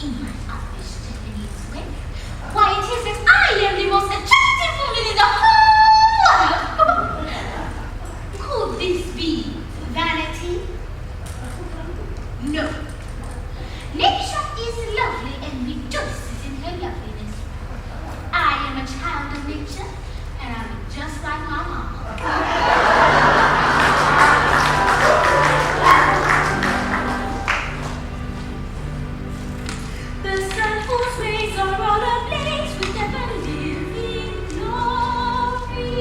in my uppish Japanese way, why it is that I am the most attractive woman in the whole world? Could this be vanity? No. Nature is lovely and rejoices in her loveliness. I am a child of nature, and I'm just like my mama. The sun whose rays are all ablaze with ever-living glory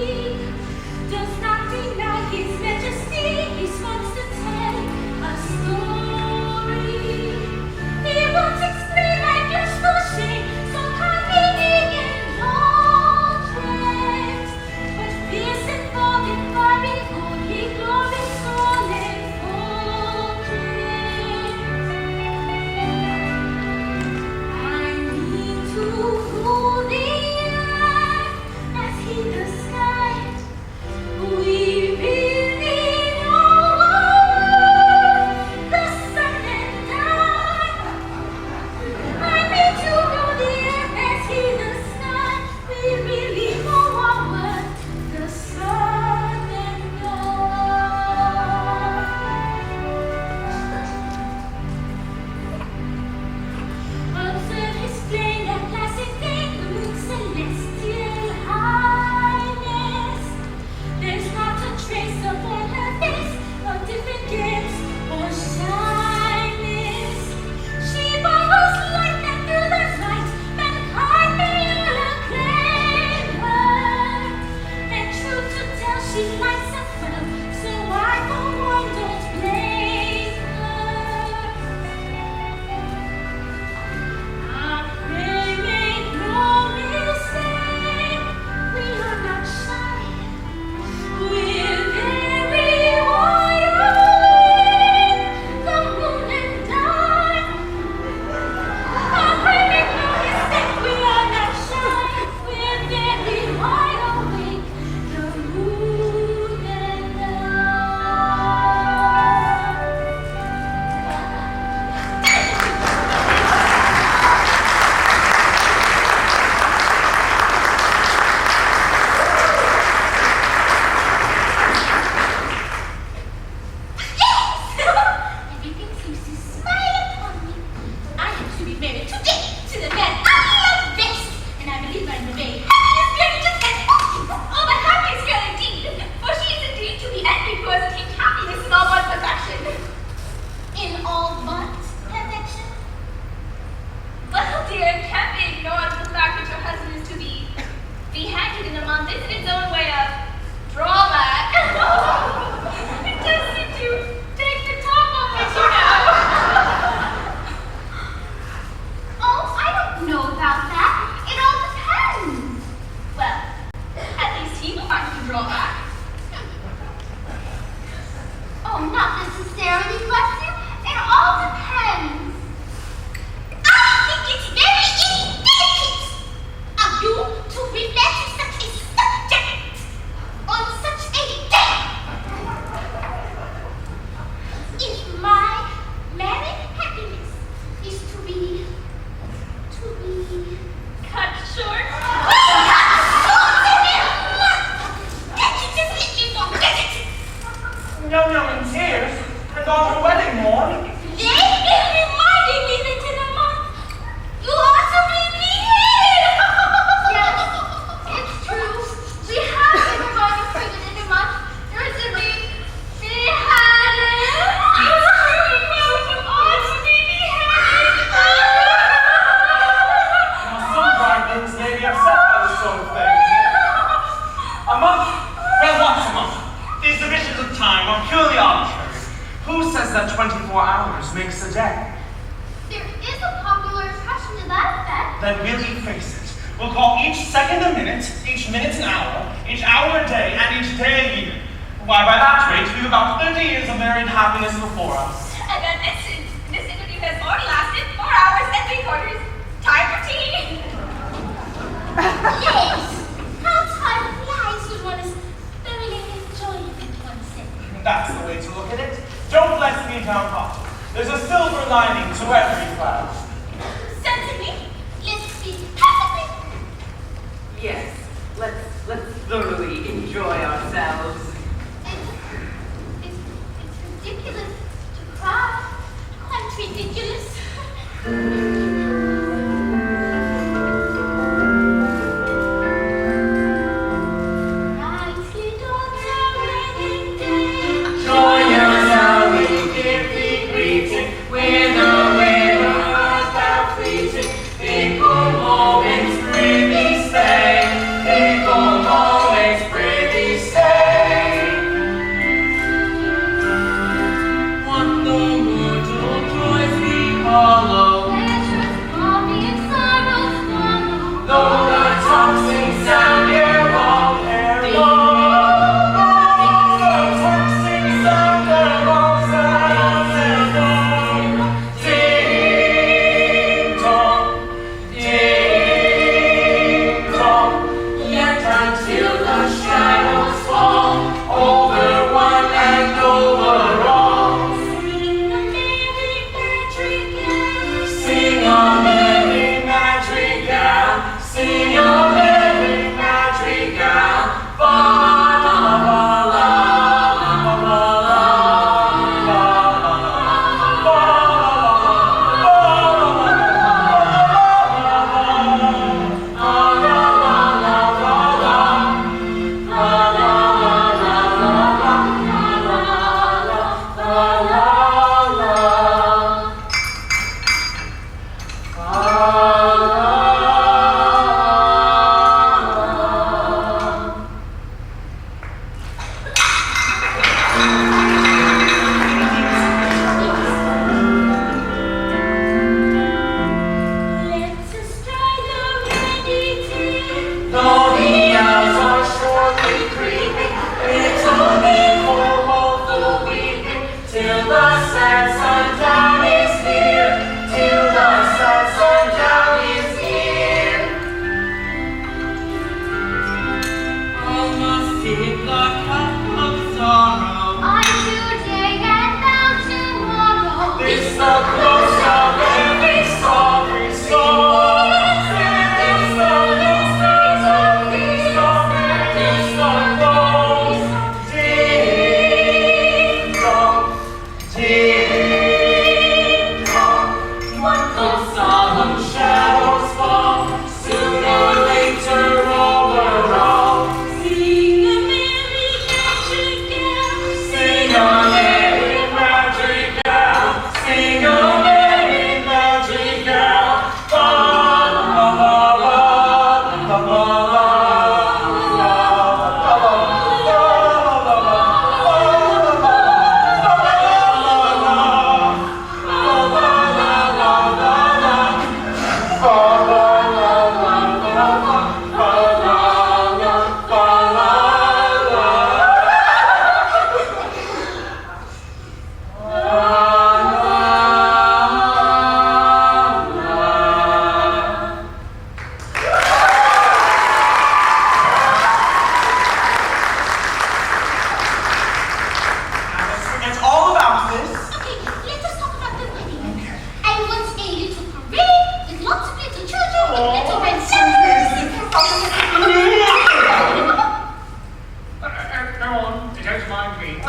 does not deny his majesty. He wants to tell a story. He won't explain my blissful shame, so convenient and indulgent. But fierce and bold and fiery, holy glory, soul and I mean to rule the earth as he the sky. We really know the sun and dawn. I mean to rule the earth as he the sky. We really know the sun and dawn. Observe his plain and classic thing with celestial highness. There's not a trace upon her face of diffidence or shyness. She borrows light and through the night mankind may all acclaim her. And true to tell, she lights up well, so I for one don't blame her. I pray make no mistake, we are not shy. We're very wide awake, the moon and dawn. I pray make no mistake, we are not shy. We're very wide awake, the moon and Everything seems to smile upon me. I am to be married today to the man I love best, and I believe I'm the very happiest girl in Japan. Oh, the happiest girl indeed, for she is indeed to be envied who has attained happiness in all but perfection. In all but perfection? Well, dear, it can't be ignored the fact that your husband is to be beheaded in a month is in its own way of drawback. It does seem to take the top off it, you know. Oh, I don't know about that. It all depends. Well, at least he will find the drawback. Oh, not necessarily, bless you. It all depends. I think it's very indelicate of you to reflect such a subject on such a day. If my married happiness is to be Cut short. Can't you just let me forget it? Young in tears, and on her wedding morn. They reminding me that in a month you also will be here. Yes, it's true. We have been going pregnant in a month. There's a ring. Beheaded. It's true. We will also be beheaded. Now, some bridegrooms may be upset by this sort of thing. A month? Well, once a month. These divisions of time are purely arbitrary. Who says that 24 hours makes a day? There is a popular impression to that effect. Then really face it. We'll call each second a minute, each minute an hour, each hour a day, and each day a year. Why, by that rate, we've about 30 years of married happiness before us. And then this interview has already lasted 4 hours and 3/4. Time for tea. Yes. How time flies when one is thoroughly enjoying it oneself. That's the way to look at it. Don't let me downhearted. There's a silver lining to every cloud. Certainly. Let's be perfectly. Yes, let's thoroughly enjoy ourselves. It's ridiculous to cry. Quite ridiculous.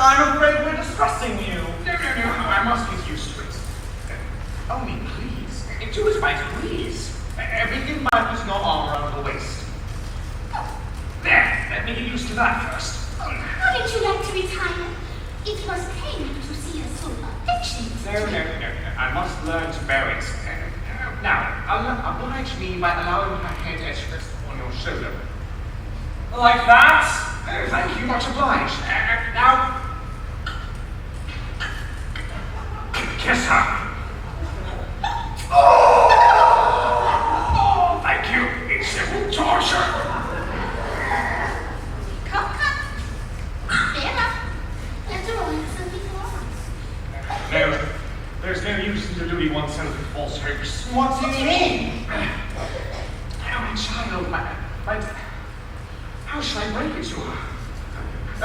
I'm afraid we're distressing you. No, I must get used to it. Only please, do as might please. Begin by putting your arm around the waist. There, let me get used to that first. Wouldn't you like to retire? It was painful to see us so affectionate. No. I must learn to bear it. Now, oblige me by allowing her head to rest on your shoulder. Like that? Thank you, much obliged. Now, kiss her. Oh, thank you. It's simple torture. Come. Fair enough. Let the romance before us. No, there's no use in deluding oneself with false hopes. What do you mean? My child, how shall I break it to her?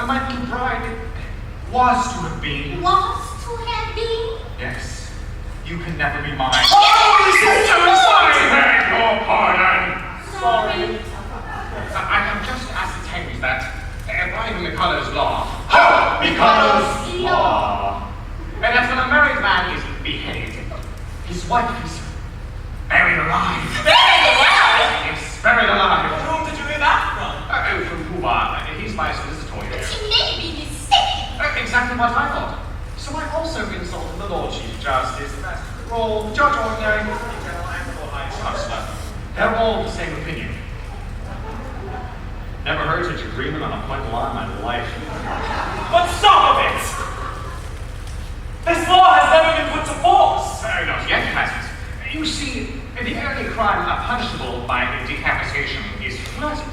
My little bride was to have been. Was to have been? Yes. You can never be mine. Oh, sisters! I beg your pardon. Sorry. I have just ascertained that by the Mikado's law, Ho! Mikado's law! that when a married man is beheaded, his wife is buried alive. Buried alive? Yes, buried alive. Whom did you hear that from? From Cuba. He's my solicitor here. She may be mistaken. Exactly what I thought. So I also consulted the Lord Chief Justice, Master Roll, Judge Ordinary, Attorney General, and the Lord High Chancellor. They're all of the same opinion. Never heard such agreement on a point of law in my life. But stop a bit! This law has never been put to force! Not yet, it hasn't. You see, the only crime punishable by decapitation is flirting.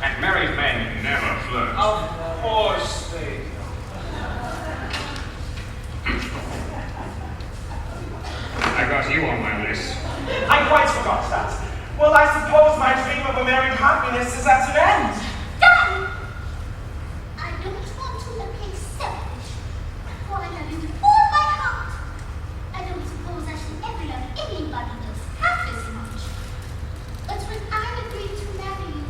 And married men never flirt. Of course they I got you on my list. I quite forgot that. Well, I suppose my dream of a married happiness is at an end. Done! I don't want to appear selfish, for I love you with all my heart. I don't suppose I should ever love anybody else half as much. But when I agreed to marry you,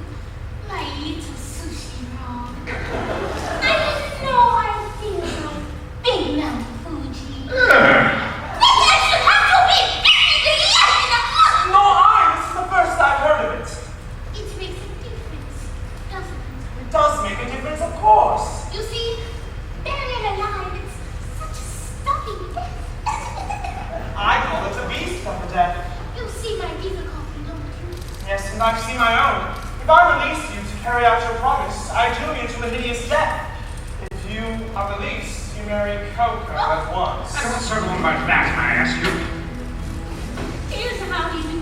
my little sushi roll, I didn't know I feel like Big Mount Fuji. I should have to be buried in the mud! Nor I! This is the first I've heard of it. It makes a difference, doesn't it? It does make a difference, of course. You see, buried alive is such a stunning death. I call it a beast of a death. You see my difficulty, don't you? Yes, and I see my own. If I release you to carry out your promise, I doom you to a hideous death. If you are released, you marry Coco at once. And what sort of one about that, I ask you? Here's how we do.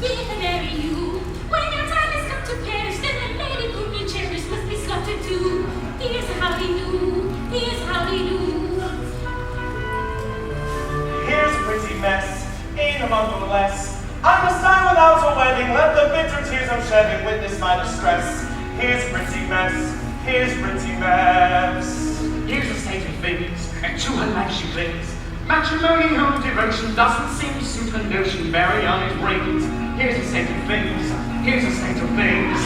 We can marry you. When your time has come to perish, then the lady whom you cherish must be slaughtered too. Here's how we do. Here's how we do. Here's a pretty mess, ain't a month or less. I must die without a wedding, let the bitter tears I'm shedding witness my distress. Here's pretty mess, here's pretty mess. Here's a state of things, and to her life she clings. Matrimony, home devotion doesn't seem to suit her notion, very on its rings. Here's a state of things, here's a state of things.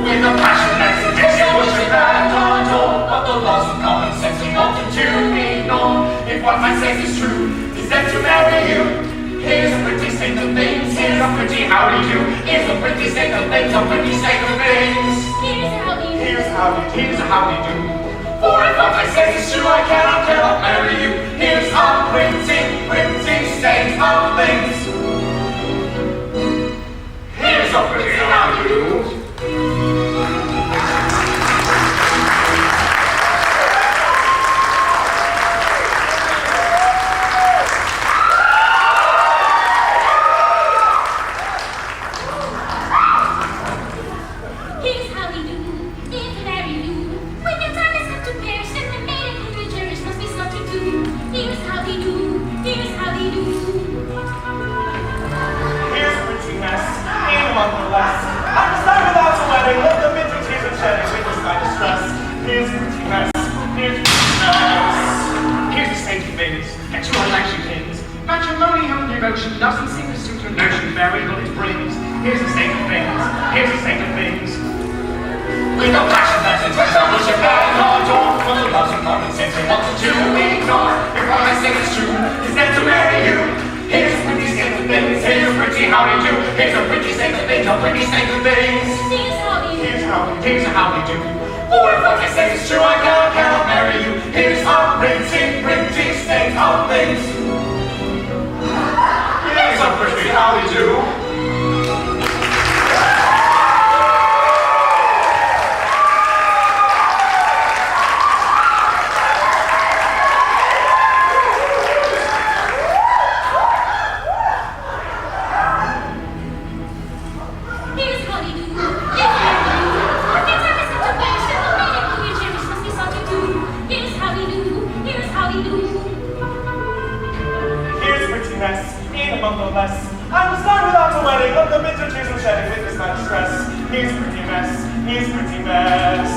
With a passion that's intense, push it back on door, but the laws of common sense we often to ignore. If what I say is true, is that to marry you. Here's a pretty state of things, here's a pretty howdy do. Here's a pretty state of things, a pretty state of things. Here's how we do. Here's how we do. Here's a howdy do. For if what I say is true, I cannot marry you. Here's a pretty state of things. Here's a pretty howdy do. Here's how we do. We can marry you. When your time has come to perish, then the maiden whom you cherish must be slaughtered too. Here's how we do. Here's how we do. Here's a pretty mess, ain't a month or less. I must die without a wedding, let the bitter tears I'm shedding witness my distress. Here's a pretty mess, here's a pretty mess. Here's a state of things, and to her life she clings. Matrimony, home devotion doesn't seem to suit her notion, very what it brings. Here's a state of things, here's a state of things. With a passion that's intense, I push it back on door. For the laws of common sense we want to ignore. If what I say is true, is that to marry you. Here's a pretty state of things, here's a pretty howdy do. Here's a pretty state of things, a pretty state of things. Here's how we do. Here's a howdy do. For if what I say is true, I cannot marry you. Here's a pretty state of things. Here's a pretty howdy do. Here's how we do. Here's how we do. When your time has come to perish, then the maiden whom you cherish must be slaughtered too. Here's how we do. Here's how we do. Here's a pretty mess, ain't a month or less. I must die without a wedding, let the bitter tears I'm shedding witness my distress. Here's a pretty mess, here's a pretty mess.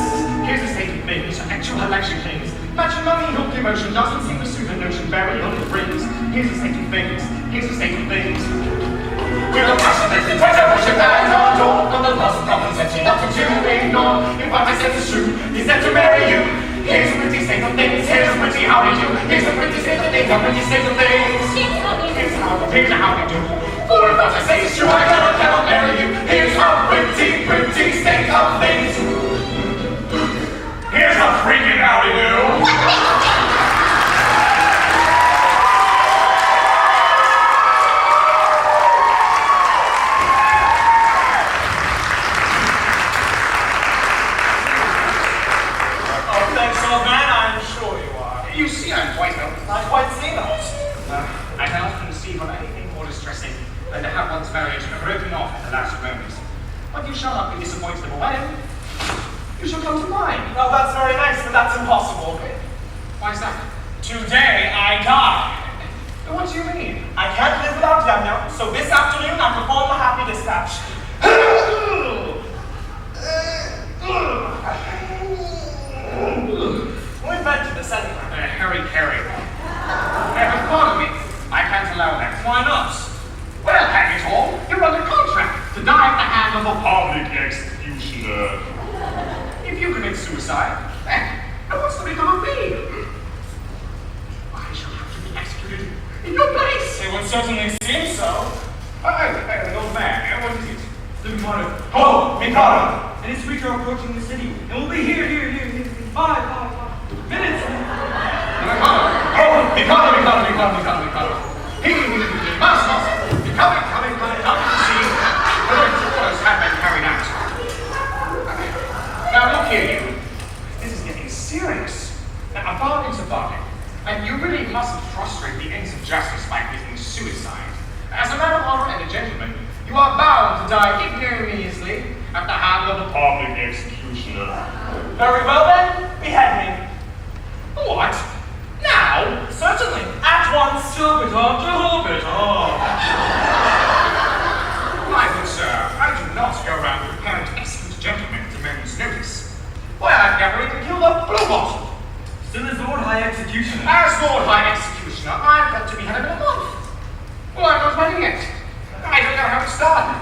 Here's a state of things, and to her life she clings. Matrimony, home devotion doesn't seem to suit her notion, very on it brings. Here's the state of things. Here's the state of things. With a passion that you try to worship and adore, but the lost common sense you're nothing to ignore. If what I said is true, he's meant to marry you. Here's a pretty state of things. Here's a pretty how we do. Here's a pretty state of things. A pretty state of things. Here's how we do. For if what I say is true, I cannot marry you. Here's a pretty, pretty state of things. Here's a freaking how we do. You see, I'm quite ill. I quite see that. I cannot conceive of anything more distressing than to have one's marriage broken off at the last moment. But you shall not be disappointed of a wedding. You shall come to mine. Oh, that's very nice, but that's impossible. Why is that? Today I die. What do you mean? I can't live without Yum-Yum, so this afternoon I perform the happy dispatch. Who invented this anyway? Harry. Pardon me. I can't allow that. Why not? Well, hang it all, you're under contract to die at the hand of a public executioner. If you commit suicide, then what's to become of me? I shall have to be executed in your place. It would certainly seem so. An old man, what is it? The Mikado. Oh, Mikado! And his suite are approaching the city. And we'll be here. 5 minutes. Oh, Mikado. He must not be coming to see whether its orders have been carried out. Now look here, you. This is getting serious. Now, a bargain's a bargain. And you really mustn't frustrate the ends of justice by committing suicide. As a man of honor and a gentleman, you are bound to die ignominiously at the hand of a public executioner. Very well then, behead me. What? Now? Certainly, at once. Stop it. My good sir, I do not go around preparing to execute gentlemen at a moment's notice. Why, I've never even killed a blue bottle. Still as Lord High Executioner. As Lord High Executioner, I've got to be head of in a month. Well, I'm not ready yet. I don't know how to start.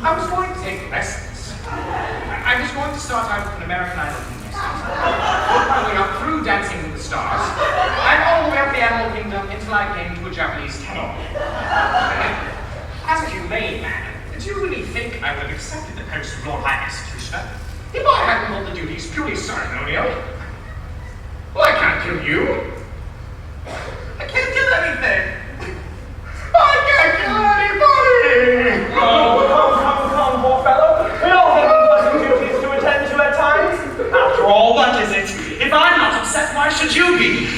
I was going to take lessons. I was going to start out with an American Idol contestant, work my way up through Dancing with the Stars, and all the way up the Animal Kingdom until I came to a Japanese tenor. As a humane man, do you really think I would have accepted the post of Lord High Executioner if I hadn't thought the duties purely ceremonial? Well, I can't kill you. I can't kill anything. I can't kill anybody! Oh, come, poor fellow. We all have important duties to attend to at times. After all, what is it? If I'm not upset, why should you be?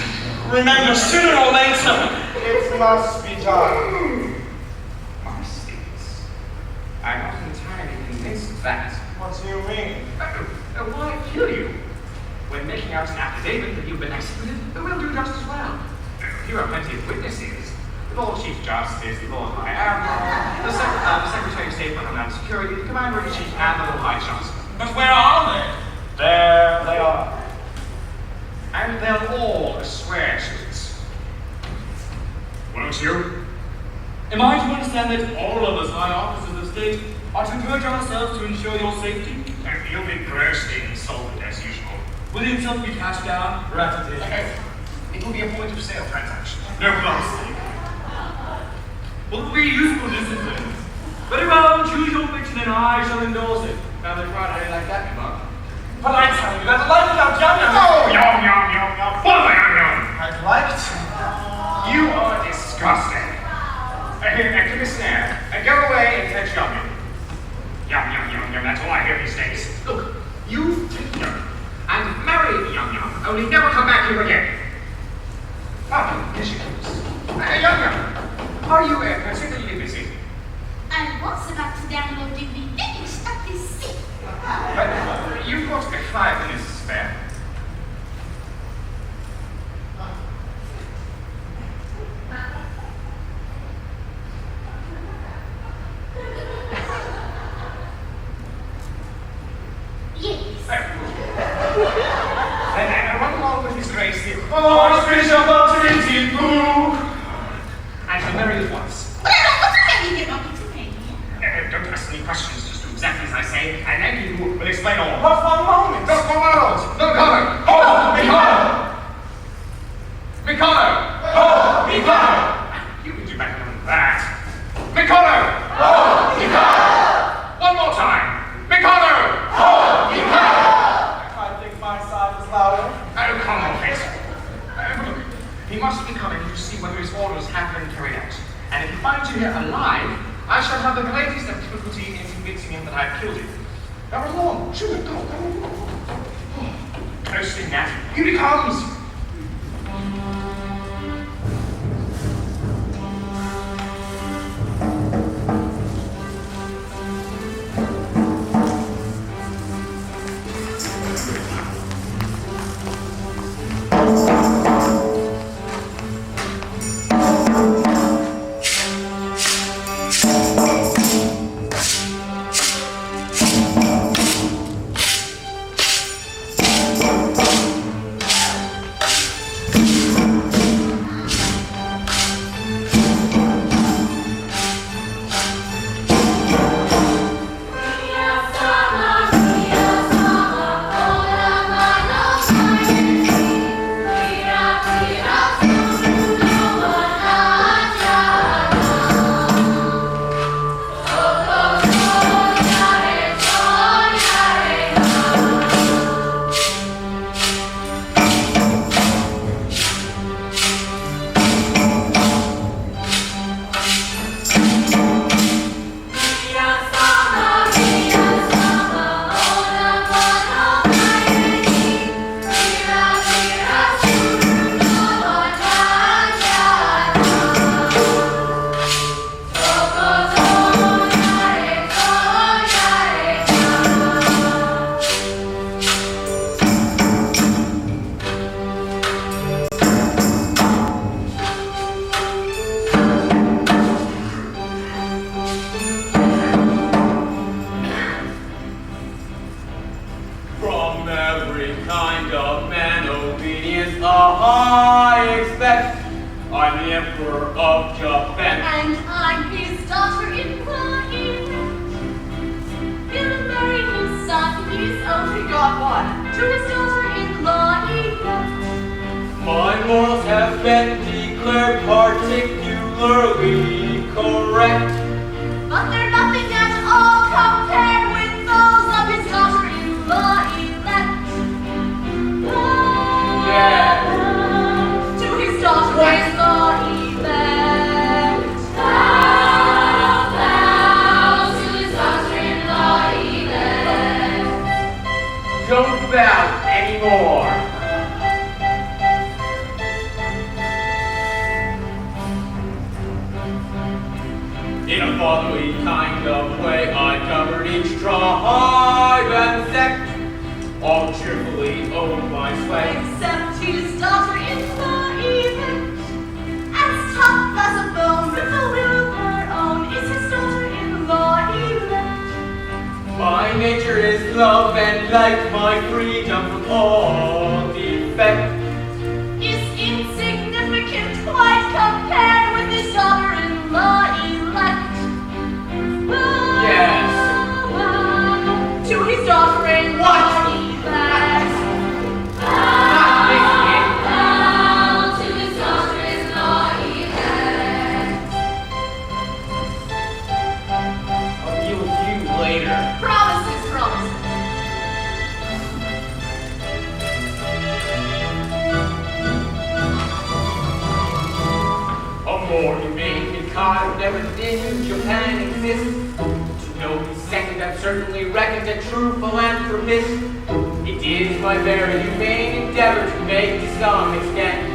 Remember, sooner or later, it must be done. Mercies. I'm not entirely convinced of that. What do you mean? Why kill you? When making out an affidavit that you've been executed, we'll do just as well. Here are plenty of witnesses. The Lord Chief Justice, the Lord High Admiral, the Secretary of State for Homeland Security, the Commander-in-Chief, and the Lord High Chancellor. But where are they? There they are. And they'll all swear to it. Won't you? Am I to understand that all of us high officers of state are to purge ourselves to ensure your safety? You'll be grossly insulted as usual. Will the insult be cashed down? Gratitude. It will be a point of sale transaction. No promising. Will it be useful discipline? Very well, choose your fiction and I shall endorse it. Now they Friday like that, Mark. But I tell you that the life without Yum-Yum. Oh, yum. What am I yum? I'd like to. You are disgusting. Here, give me a snare. Go away and fetch Yum-Yum. Yum. That's all I hear these days. Look, you take Yum and marry Yum, only never come back here again. Here she comes. Yum, are you particularly busy? I was about to download the finished at this seat. You've got 5 minutes to spare. Yes. Then run along with His Grace the Archbishop of Trinity, Mikado! Oh, Mikado! You can do better than that. Mikado! Oh, Mikado! One more time. Mikado! Oh, Mikado! I think my side was louder. Oh, come on, Fitz. Look, he must be coming to see whether his orders have been carried out. And if he finds you here alive, I shall have the greatest of difficulty in convincing him that I've killed you. Now run along. Shoot, go. Close thing, Nat. Here he comes. I'm the Emperor of Japan. And I'm his daughter-in-law, He'll marry his son, he's only got one. To his daughter-in-law, My morals have been declared particularly correct. But they're nothing at all compared with those of his daughter-in-law elect. Yeah. To his daughter-in-law elect. Bow to his daughter-in-law elect. Don't bow anymore. In a fatherly kind of way, I govern each tribe and sect, all cheerfully own my sway. Except his daughter-in-law elect. As tough as a bone with a will of her own is his daughter-in-law elect. My nature is love, and like my freedom from all defect, Is insignificant quite compared with his daughter-in-law elect. Yes. To his daughter-in-law elect. Not listening. Bow to his daughter-in-law elect. I'll deal with you later. Promises, promises. A more humane Mikado never did in Japan exist. To know his second, I've certainly reckoned a true philanthropist. It is my very humane endeavor to make to some extent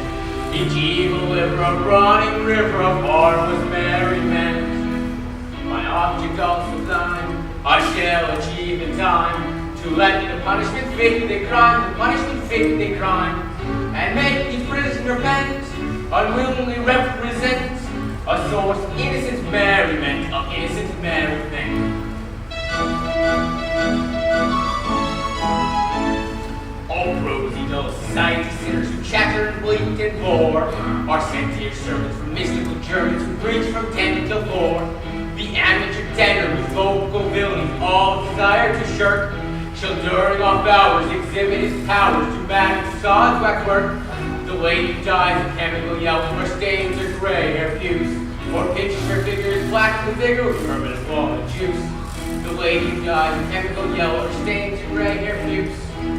each evil liver a running river of harmless merriment. My object also thine, I shall achieve in time, to let the punishment fit the crime, and make each prisoner bent, unwillingly represent a source of innocent merriment, All prosy dull society sinners who chatter and bleat and bore are sent here servants from mystical Germans who preach from 10 till 4. The amateur tenor whose vocal villainy all desire to shirk shall during off hours exhibit his powers to manage God's wax work. The lady dyes a chemical yellow, or stains her gray hair fuse, or pinches her fingers black with vigor with permanent wall of juice. The lady dyes a chemical yellow, or stains her gray hair fuse,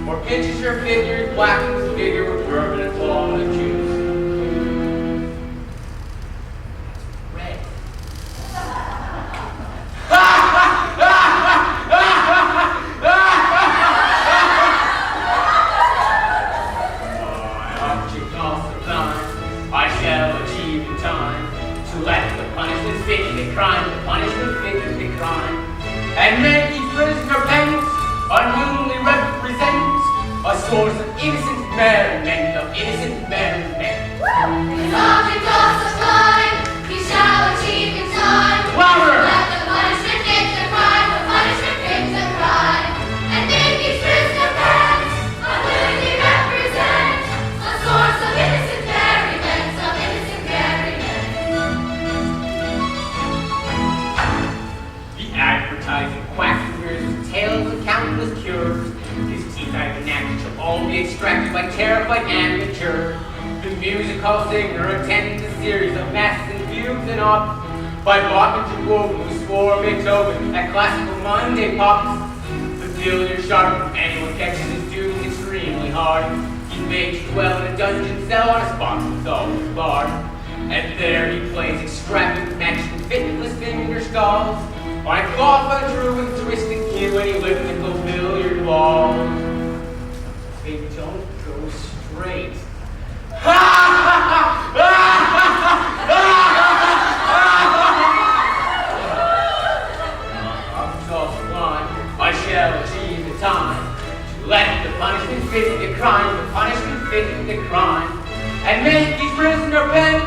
or pinches her fingers black with vigor with permanent wall of juice. Red. I shall achieve in time to let the punishment fit the crime, the punishment fit the crime, and make each prisoner penance unwillingly represents a source of innocent merriment, of innocent merriment. His object of sublime, he shall achieve in time. Louder! Let the punishment fit the crime, the punishment fit the crime, and make each prisoner penance unwillingly represent a source of innocent merriment, of innocent merriment. The advertising quack wears with tales of countless cures. His teeth I enact shall all be extracted by terrified amateurs. The musical singer attends a series of masses and fugues and ops. By Bachman to Woven, who swore Beethoven at classical Monday pops. The billiard sharp, anyone catches his tune extremely hard. He's made to dwell in a dungeon cell on a spot that's always barred. And there he plays extravagant matches with fitless finger skulls. On a cloth untrue with twisted cue and elliptical billiard balls. They don't go straight. I shall achieve the time to let the punishment fit the crime, the punishment fit the crime, and make each prisoner pent,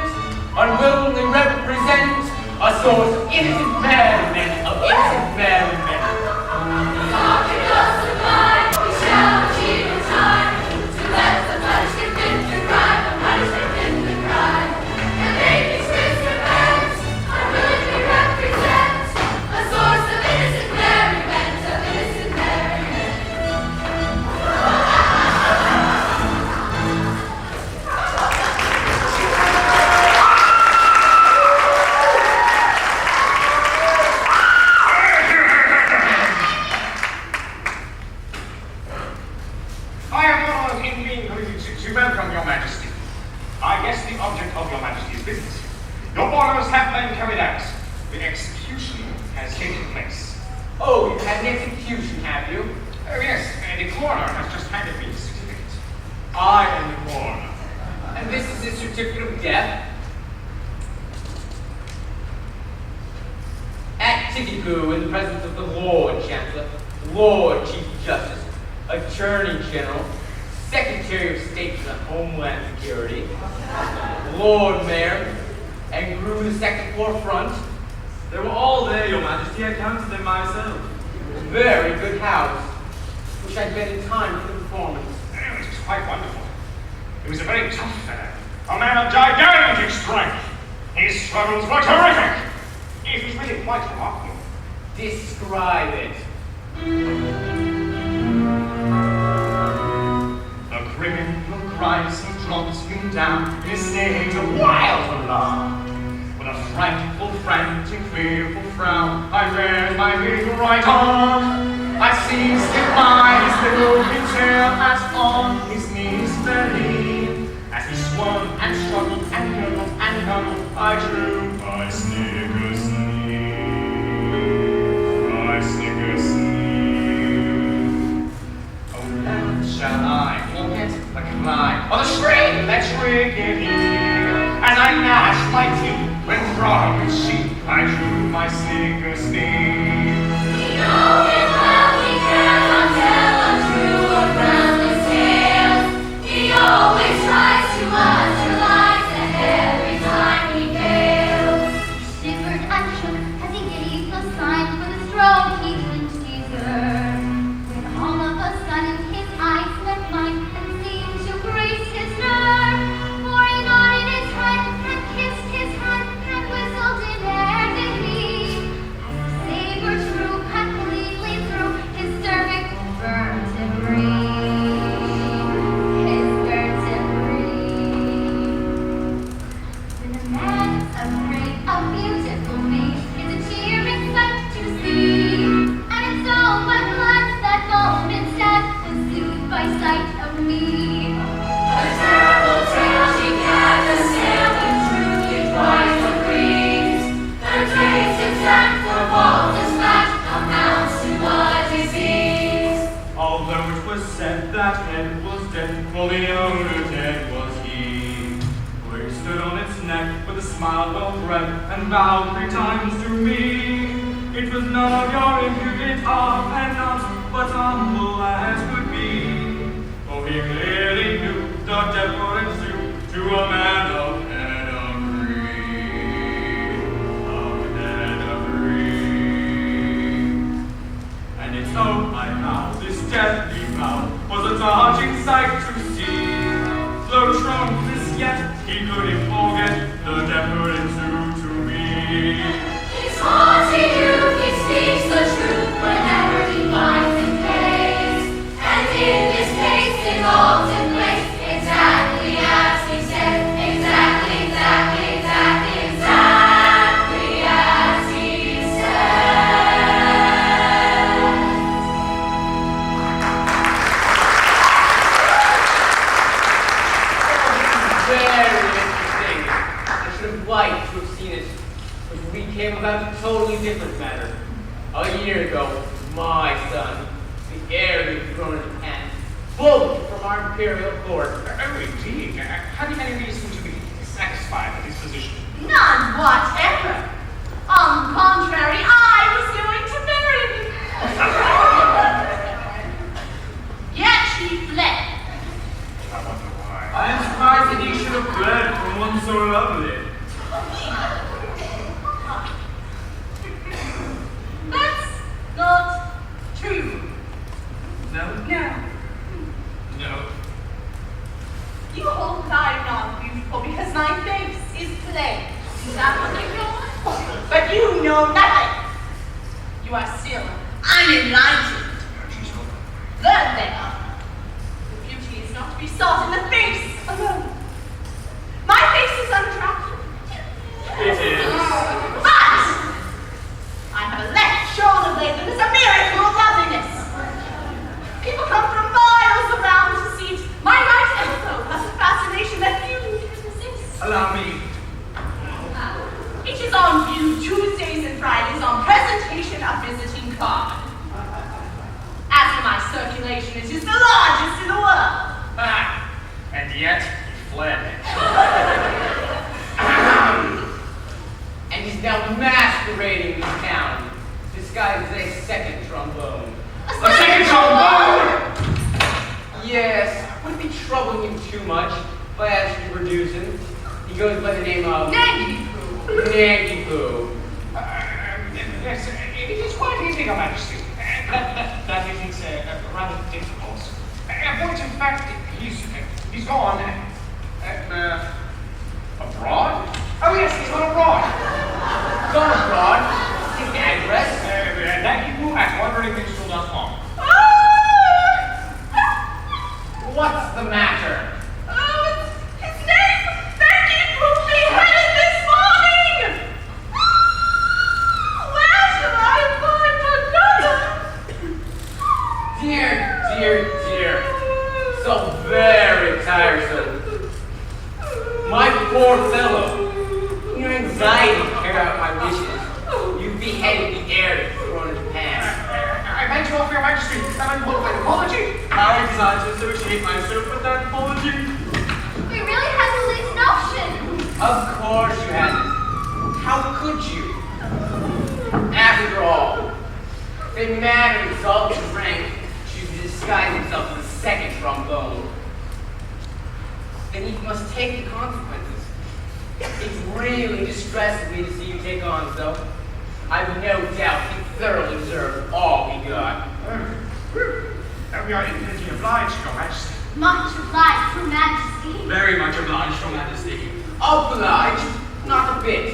unwillingly represent a source of innocent merriment, of innocent merriment. His object of sublime, he shall achieve in time to let the punishment fit the crime, the punishment fit the crime, and make each prisoner penance unwillingly represent a source of innocent merriment, of innocent merriment. I am honored in being permitted to welcome your majesty. I guess the object of your majesty's business. Your orders have been carried out. The execution has taken place. Oh, you had an execution, have you? Oh yes, the coroner has just handed me the certificate. I am the coroner. And this is a certificate of death? At Tickapoo, in the presence of the Lord Chancellor, Lord Chief Justice, Attorney General, Secretary of State for Homeland Security, Lord Mayor, and grew the second floor front. They were all there, Your Majesty. I counted them myself. Very good house. Wish I'd been in time for the performance. Oh, it was quite wonderful. He was a very tough fellow, a man of gigantic strength. His struggles were terrific. It was really quite remarkable. Describe it. The criminal cries, he drops him down in a state of wild alarm. With a frightful, frantic, fearful frown, I raise my little right arm. I seized him by his little tail as on his knees fell. As he swung and struggled and hurled, I drew my snicker sleeve. My snicker sleeve. Oh, now shall I forget the cry or the shriek that's ringing here? As I gnashed my teeth when from his sheath I drew my snicker sleeve. We know him well, we cannot tell untrue or groundless tales. He always tries to utter lies, and every time he fails. He shivered and shook as he gave the sign for the stroke he didn't deserve. When all of a sudden his eyes met mine and seemed to grace his nerve. For he nodded his head and kissed his hand and whistled in agony as the saber smiled well bred and bowed 3 times to me. It was none of your impudent penance, but humble as could be. For he clearly knew the deference due to a man of pedigree. And it's so I vow, this deathly vow was a touching sight to see. Though trunkless yet, he couldn't forget the deference due to me. His haughty youth, he speaks the truth whenever he finds in case. And in this case, it all took place exactly as he said. Exactly as he said. Very interesting. I should have liked to have seen it, but we came about a totally different matter. A year ago, my son, the heir to the throne of Japan, bullied from our imperial court. Oh, indeed. Have you any reason to be dissatisfied with his position? None whatever. On the contrary, I was going to marry him. Yet he fled. I wonder why. I am surprised that he should have fled from one so lovely. That's not true. No? No. No. You hold that I'm not beautiful because my face is plain. Is that what you know? But you know nothing. You are still unenlightened. Learn then. The beauty is not to be sought in the face alone. My face is unattractive. It is. But I have a left shoulder blade that is a miracle of loveliness. People come from miles around to see it. My right elbow has a fascination that few can resist. Allow me. It is on view Tuesdays and Fridays on presentation of visiting card. As for my circulation, it is the largest in the world. Ah, and yet he fled. And he's now masquerading in town, disguised as a second trombone. A second trombone! Yes, would it be troubling him too much if I asked you to reduce him? He goes by the name of Nangy Poo. Yes, it is quite easy, Your Majesty. That is rather difficult. But in fact, he's gone. Abroad? Oh yes, he's gone abroad. Gone abroad? His address? NangyPoo@wonderingminstrel.com. What's the matter? His name! Thank you for beheaded this morning! Where shall I find another? Dear, dear, dear. So very tiresome. My poor fellow. Your anxiety to carry out my wishes. You beheaded the heir to the throne of Japan. I beg to offer Your Majesty an apology. How designed to associate myself with that apology? We really had the least notion. Of course you hadn't. How could you? After all, if a man of exalted rank chooses to disguise himself as a second trombone, then he must take the consequences. It really distresses me to see you take on so. I've no doubt he thoroughly deserved all he got. We are infinitely obliged, Your Majesty. Much obliged, Your Majesty. Very much obliged, Your Majesty. Obliged? Not a bit.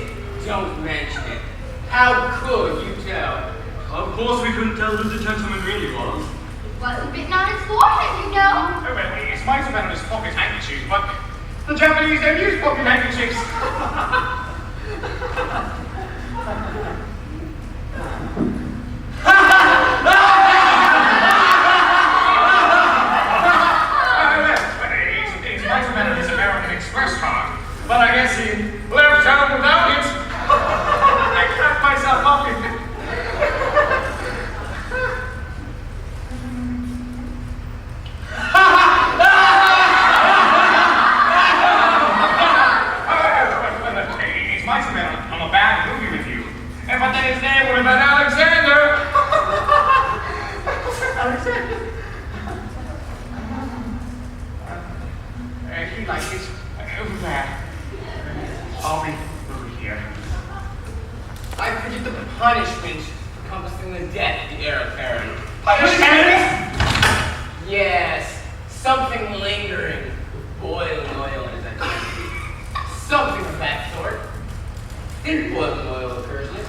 Don't mention it. How could you tell? Of course we couldn't tell who the gentleman really was. It wasn't written on his forehead, you know. Oh, well, it might have been on his pocket handkerchief, but the Japanese don't use pocket handkerchiefs. It might have been on his American Express card, but I guess he left town without it. I cracked myself up in it. It I'll be through here. I predict the punishment encompassing the death of the heir apparent. Punishment? Yes, something lingering with boiling oil in his activity. Something of that sort. I think boiling oil occurs in it,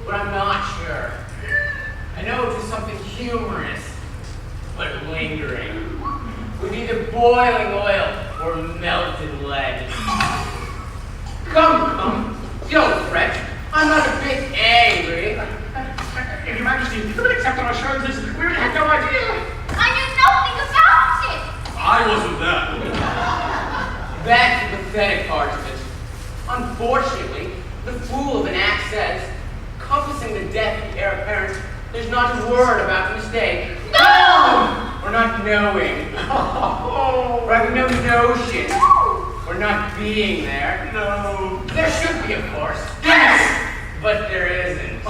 but I'm not sure. I know it was something humorous, but lingering. With either boiling oil or melted lead. Come, don't fret. I'm not a bit angry. Your Majesty, if you would accept our assurances, we would have no idea. I knew nothing about it. I wasn't there. That's the pathetic part of it. Unfortunately, the fool of an act says, compassing the death of the heir apparent, there's not a word about the mistake. No! Or not knowing. Or having no notion. Or not being there. No. There should be, of course. Yes! But there isn't.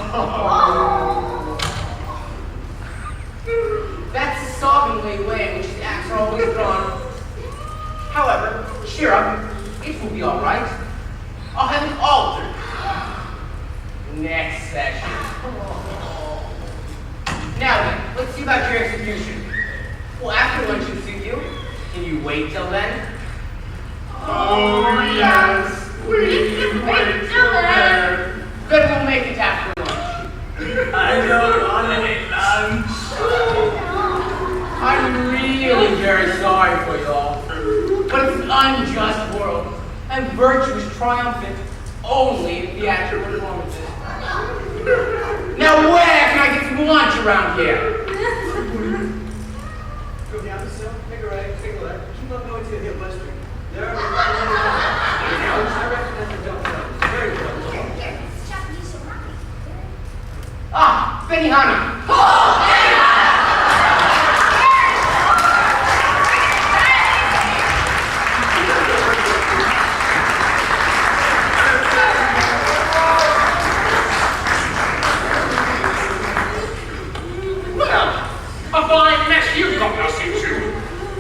That's the slovenly way in which the acts are always drawn. However, cheer up. It will be all right. I'll have it altered. Next session. Now then, let's see about your execution. Well, after lunch should suit you. Can you wait till then? Oh, yes. We can wait till then. Then we'll make it after lunch. I don't want any lunch. I'm really very sorry for you all. But it's an unjust world, and virtue is triumphant only in theatrical performances. Now where can I get some lunch around here? Go down the sill, make a right, take a left, keep on going till you hit West Street. There are I recognize the dump. Very good. It's Japanese samurai. Ah, Benihana. Well, a fine mess you've got us into.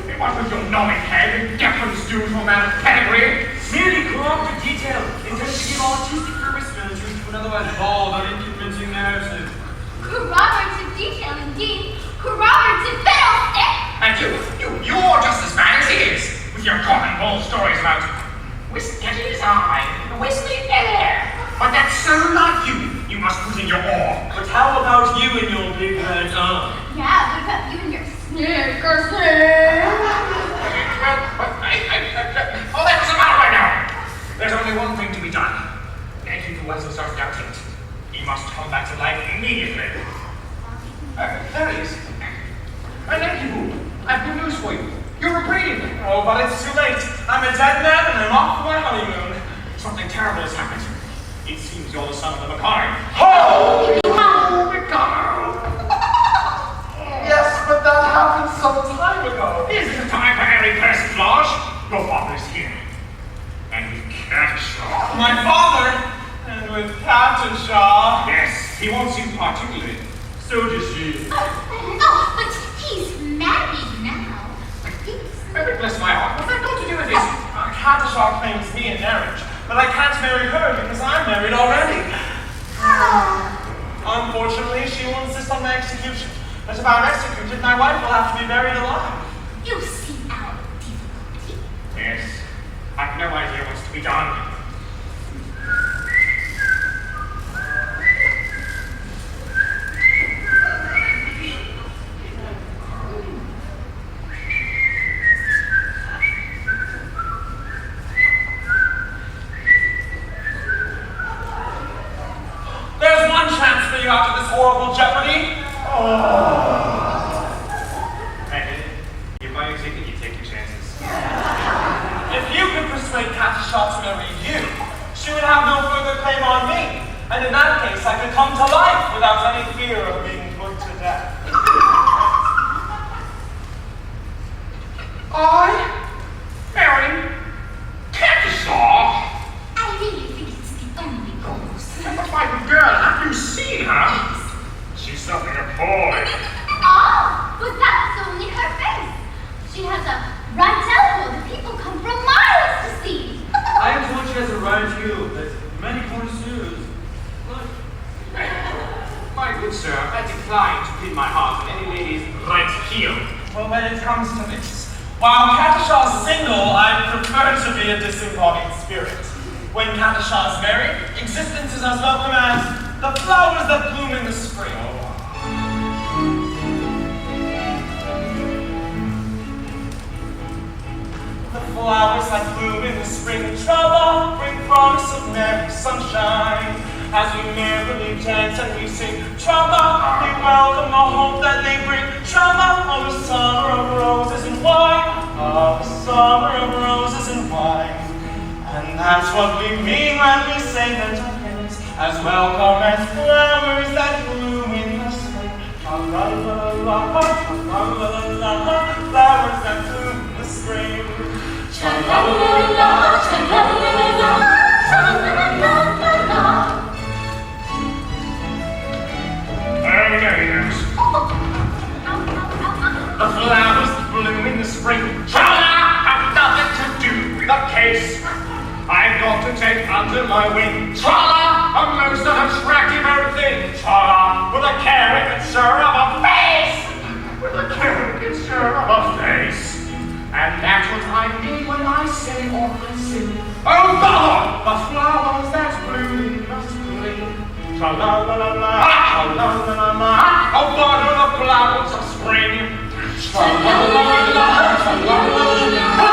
It wasn't your gnawing head and deference due to a man of pedigree. Merely corrupted detail, intended to give artistic verisimilitude to an otherwise bald, unconvincing narrative. Corroborative detail indeed. Corroborative fiddlestick. And you're just as bad as he is, with your common bald stories about getting his eye, whistling air. But that's so like you. You must put in your oar. But how about you and your big red arm? Yeah, what about you and your Snickers? Oh, that doesn't matter right now. There's only one thing to be done. Yankee who hasn't started out yet. He must come back to life immediately. There he is. Yankee, I've good news for you. You're a breeding. Oh, but it's too late. I'm a dead man and I'm off for my honeymoon. Something terrible has happened. It seems you're the son of the Mikado. Oh! Mikado! Yes, but that happened some time ago. This is the time for every person, Blanche. Your father is here. And with Catashaw. My father, and with Captain Shaw. Yes, he wants you particularly. So does she. Oh, but he's married now. Very bless my heart. What's that got to do with this? Captain Shaw claims me in marriage, but I can't marry her because I'm married already. Unfortunately, she will insist on my execution. But if I'm executed, my wife will have to be buried alive. You see our difficulty. Yes, I've no idea what's to be done. There's one chance for you after this horrible jeopardy. Hey, you buy your ticket, you take your chances. If you could persuade Captain Shaw to marry you, she would have no further claim on me. And in that case, I could come to life without any fear of being put to death. I? Mary? Catashaw? I really think it's the only course. But my girl, have you seen her? She's something of a boy. Oh, but that's only her face. She has a right elbow that people come from miles to see. I am told she has a right heel. know that many connoisseurs like. My good sir, I decline to pin my heart on any lady's right heel. Well, when it comes to this, while Katashaw's single, I prefer to be a disembodied spirit. When Katashaw's married, existence is as welcome as the flowers that bloom in the spring. The flowers that bloom in the spring trouble bring promise of merry sunshine. As we merrily dance and we sing trouble, we welcome the hope that they bring. Trouble, oh, the summer of roses and wine. Oh, the summer of roses and wine. And that's what we mean when we say that our friends as welcome as flowers that bloom in the spring. Tra-la-la-la-la, tra-la-la-la-la, flowers that bloom in the spring. Tra-la-la-la-la, tra-la-la-la-la, tra-la-la-la-la. The flowers that bloom in the spring, tra-la, have nothing to do with the case. I've got to take under my wing, tra-la, a most unattractive old thing, tra-la, with a caricature of a face, with a caricature of a face. And that's what I mean when I say or I sing, oh bother, the flowers that bloom in the spring. Tra-la-la-la-la, tra-la-la-la-la, oh bother the flowers of spring. Tra-la-la-la-la, tra-la-la-la-la,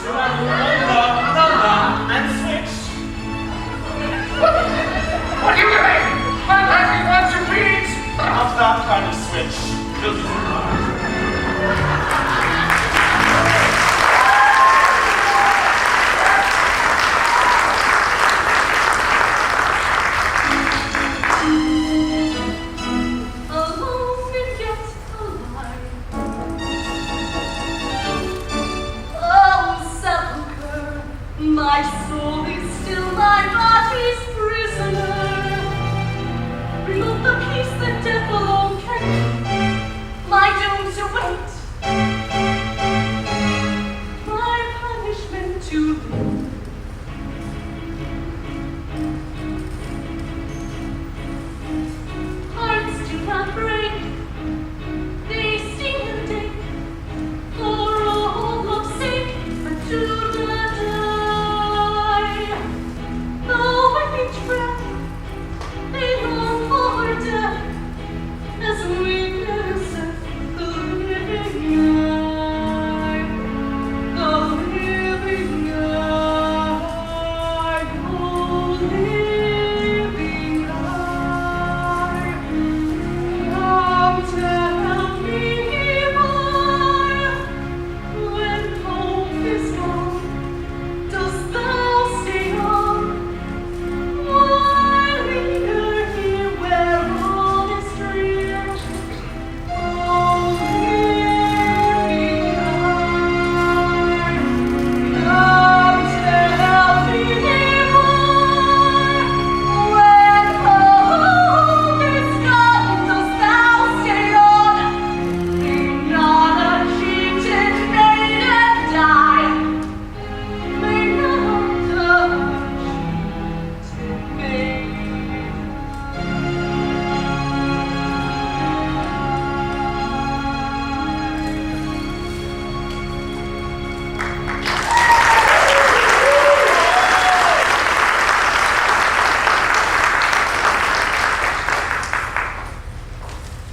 Tra-la-la-la-la, and switch. What are you doing? I'm having one to beat. Of that kind of switch. Alone and yet alive. Oh, sepulchre, my soul is still my body's prisoner. Remove the peace that death alone can give, my doom to wait, my punishment to live. Hearts do not break, they sting and ache, for all love's sake, but do not die. Though with each breath they long for death, as witnesseth the living eye, the living eye, the living eye. Come tell me why, when hope is gone, dost thou stay on? Why linger here where all is drear? Oh, living eye, come tell me why, when hope is gone, dost thou stay on? Be not a cheated maiden die, may not a cheated maiden.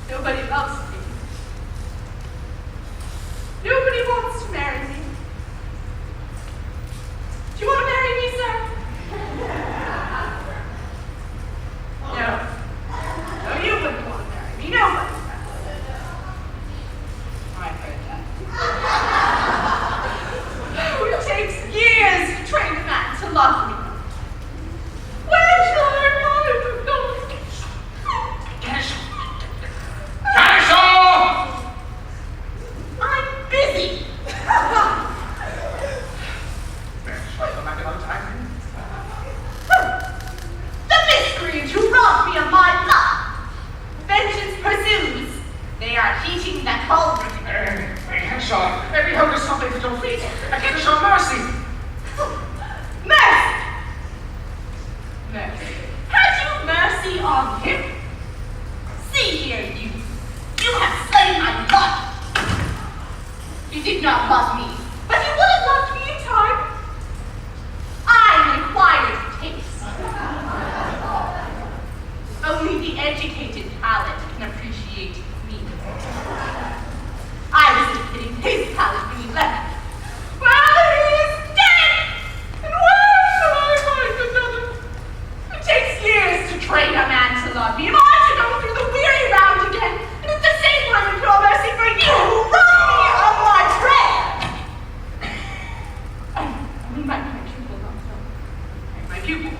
Nobody loves me. Nobody wants to marry me. Do you want to marry me, sir? No. No, you wouldn't want to marry me. Nobody. I heard that. It takes years to train a man to love me. Where shall I find a God? Cash-o! I'm busy. Shall I come back another time? The miscreants who robbed me of my blood. Vengeance pursues. They are heating the cauldron. Cash-o, every hope is something to defeat. I can't show mercy. my pupil not so. My pupil.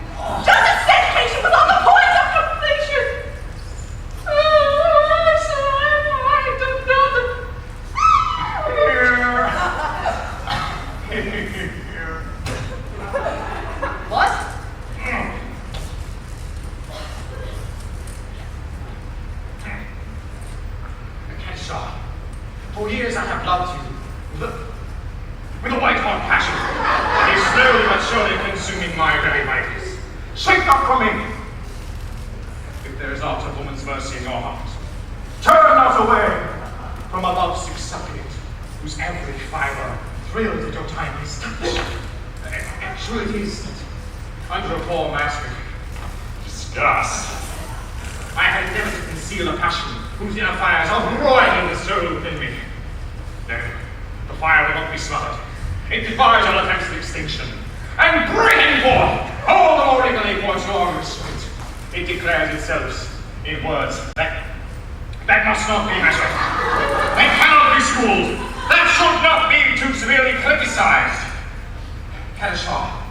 Joseph's education was on the point of completion. Oh, so I don't know What? Shaw, for years I have loved you with a white-hot passion. It is slowly but surely consuming my very vitals. Shake not from me! If there is aught of woman's mercy in your heart, turn not away from a lovesick suppliant whose every fiber thrills at your tiniest touch. And true it is that under a poor mask of disgust, I had never to conceal a passion whose inner fires are roiling the soul within me. No, the fire will not be smothered. It defies all attempts at extinction. And breaking forth, all the more eagerly for its long restraint, it declares itself in words that must not be measured. They cannot be schooled. That should not be too severely criticized. Kershaw,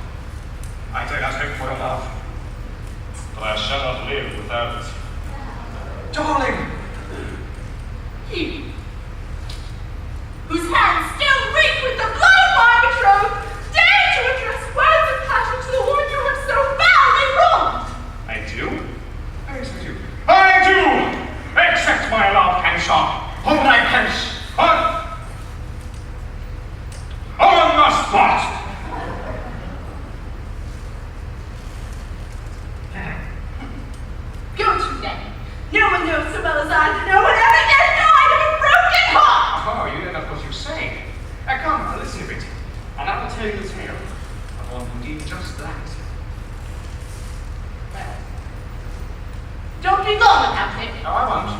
I do not hope for your love, but I shall not live without it. Darling! He, whose hands still reek with the blood of my betrothed, dare to address words of passion to the woman you have so foully wronged! I do? Yes, I do. I do! Accept my love, Henshaw, whom I perish on the spot! Go to then. No one knows so well as I that no one ever yet died of a broken heart! Oh, you don't know what you say. Come, listen a bit, and I will tell you the tale of one who did just that. Well, don't be long about it. No, I won't.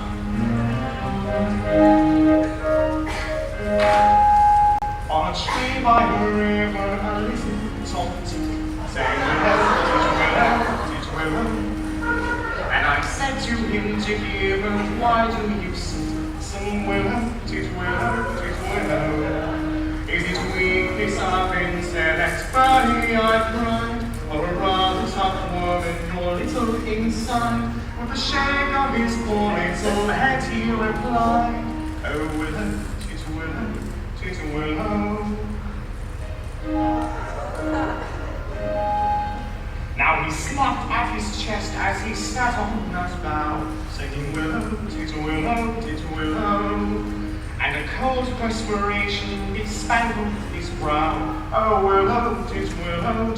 On a tree by the river, a little talked, saying, it will. And I said to him to hear him, why do you sing willow, tit willow, tit willow? Is it weakness I've been said, that's funny I cried, or a rather tough woman, your little inside? With a shake of his poor little head he replied, oh willow, tit willow. Now he slapped at his chest as he sat on that bough, singing willow, tit willow, and a cold perspiration bespangled his brow. Oh willow, tit willow,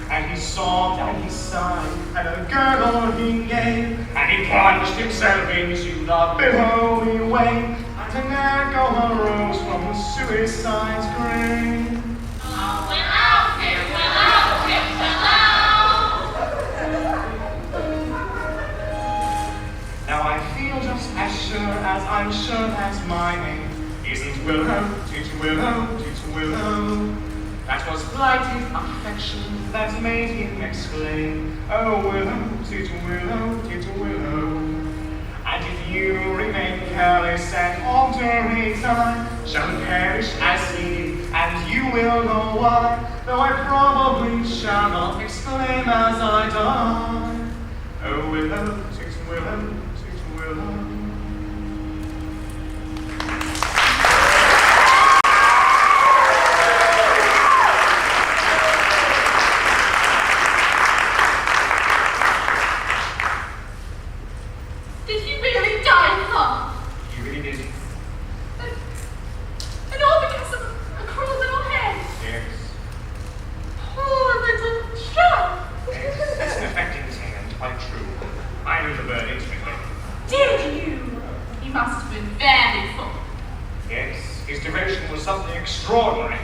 and he sobbed and he sighed, and a gurgle he gave, and he plunged himself into the billowy wave, and an echo arose from the suicide's grave. Now I feel just as sure as I'm sure that my name isn't willow, tit willow. That was blighted affection that made him exclaim, oh willow, tit willow. And if you remain careless and obdurate, I shall perish as he did, and you will know why, though I probably shall not exclaim as I die, oh willow, tit willow. Did he really die, Tom? You really did. And all because of a cruel little head? Yes. Poor little chap! Yes, it's an affecting tale and quite true. I knew the bird intimately. Did you? He must have been very full. Yes, his devotion was something extraordinary.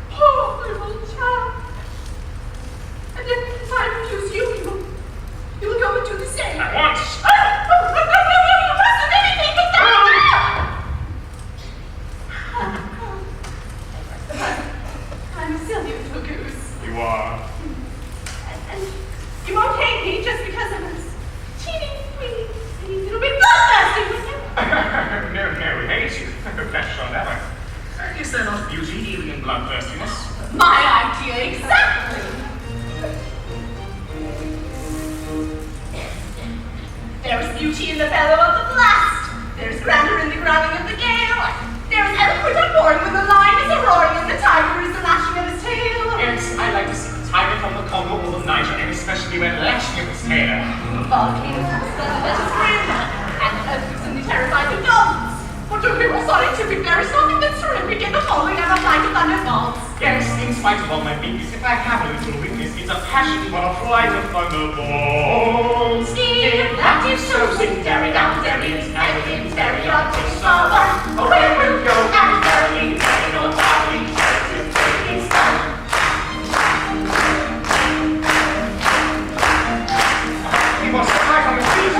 Poor little chap! And then if I refuse you, you will go and do the same. At once! No, you mustn't anything but that! I'm a silly little goose. You are. And you won't hate me just because I was teeny little bit bloodthirsty with you. No, he hates you. Flesh shall never. Is there not beauty even in bloodthirstiness? My idea, exactly. There's beauty in the bellow of the blast. There's grandeur in the growling of the gale. There's eloquent upouring when the lion is a-roaring and the tiger is the lashing of his tail. Yes, I like to see the tiger from the Congo or the Niger, and especially when lashing of his tail. Volcanoes have splendid that is grim, and earthquakes suddenly terrify the gods. But to hear scientific, there is nothing that's terrific in the following of a flight of thunderbolts. Yes, in spite of all my weakness, if I have a little weakness, it's a passion for a flight of thunderbolts. If that is so, sing Derry down, Derry is elegant, Derry on S.C.O.R.E. Away we'll go, and merrily, merry no darling, to take his time. He must fly from his feet.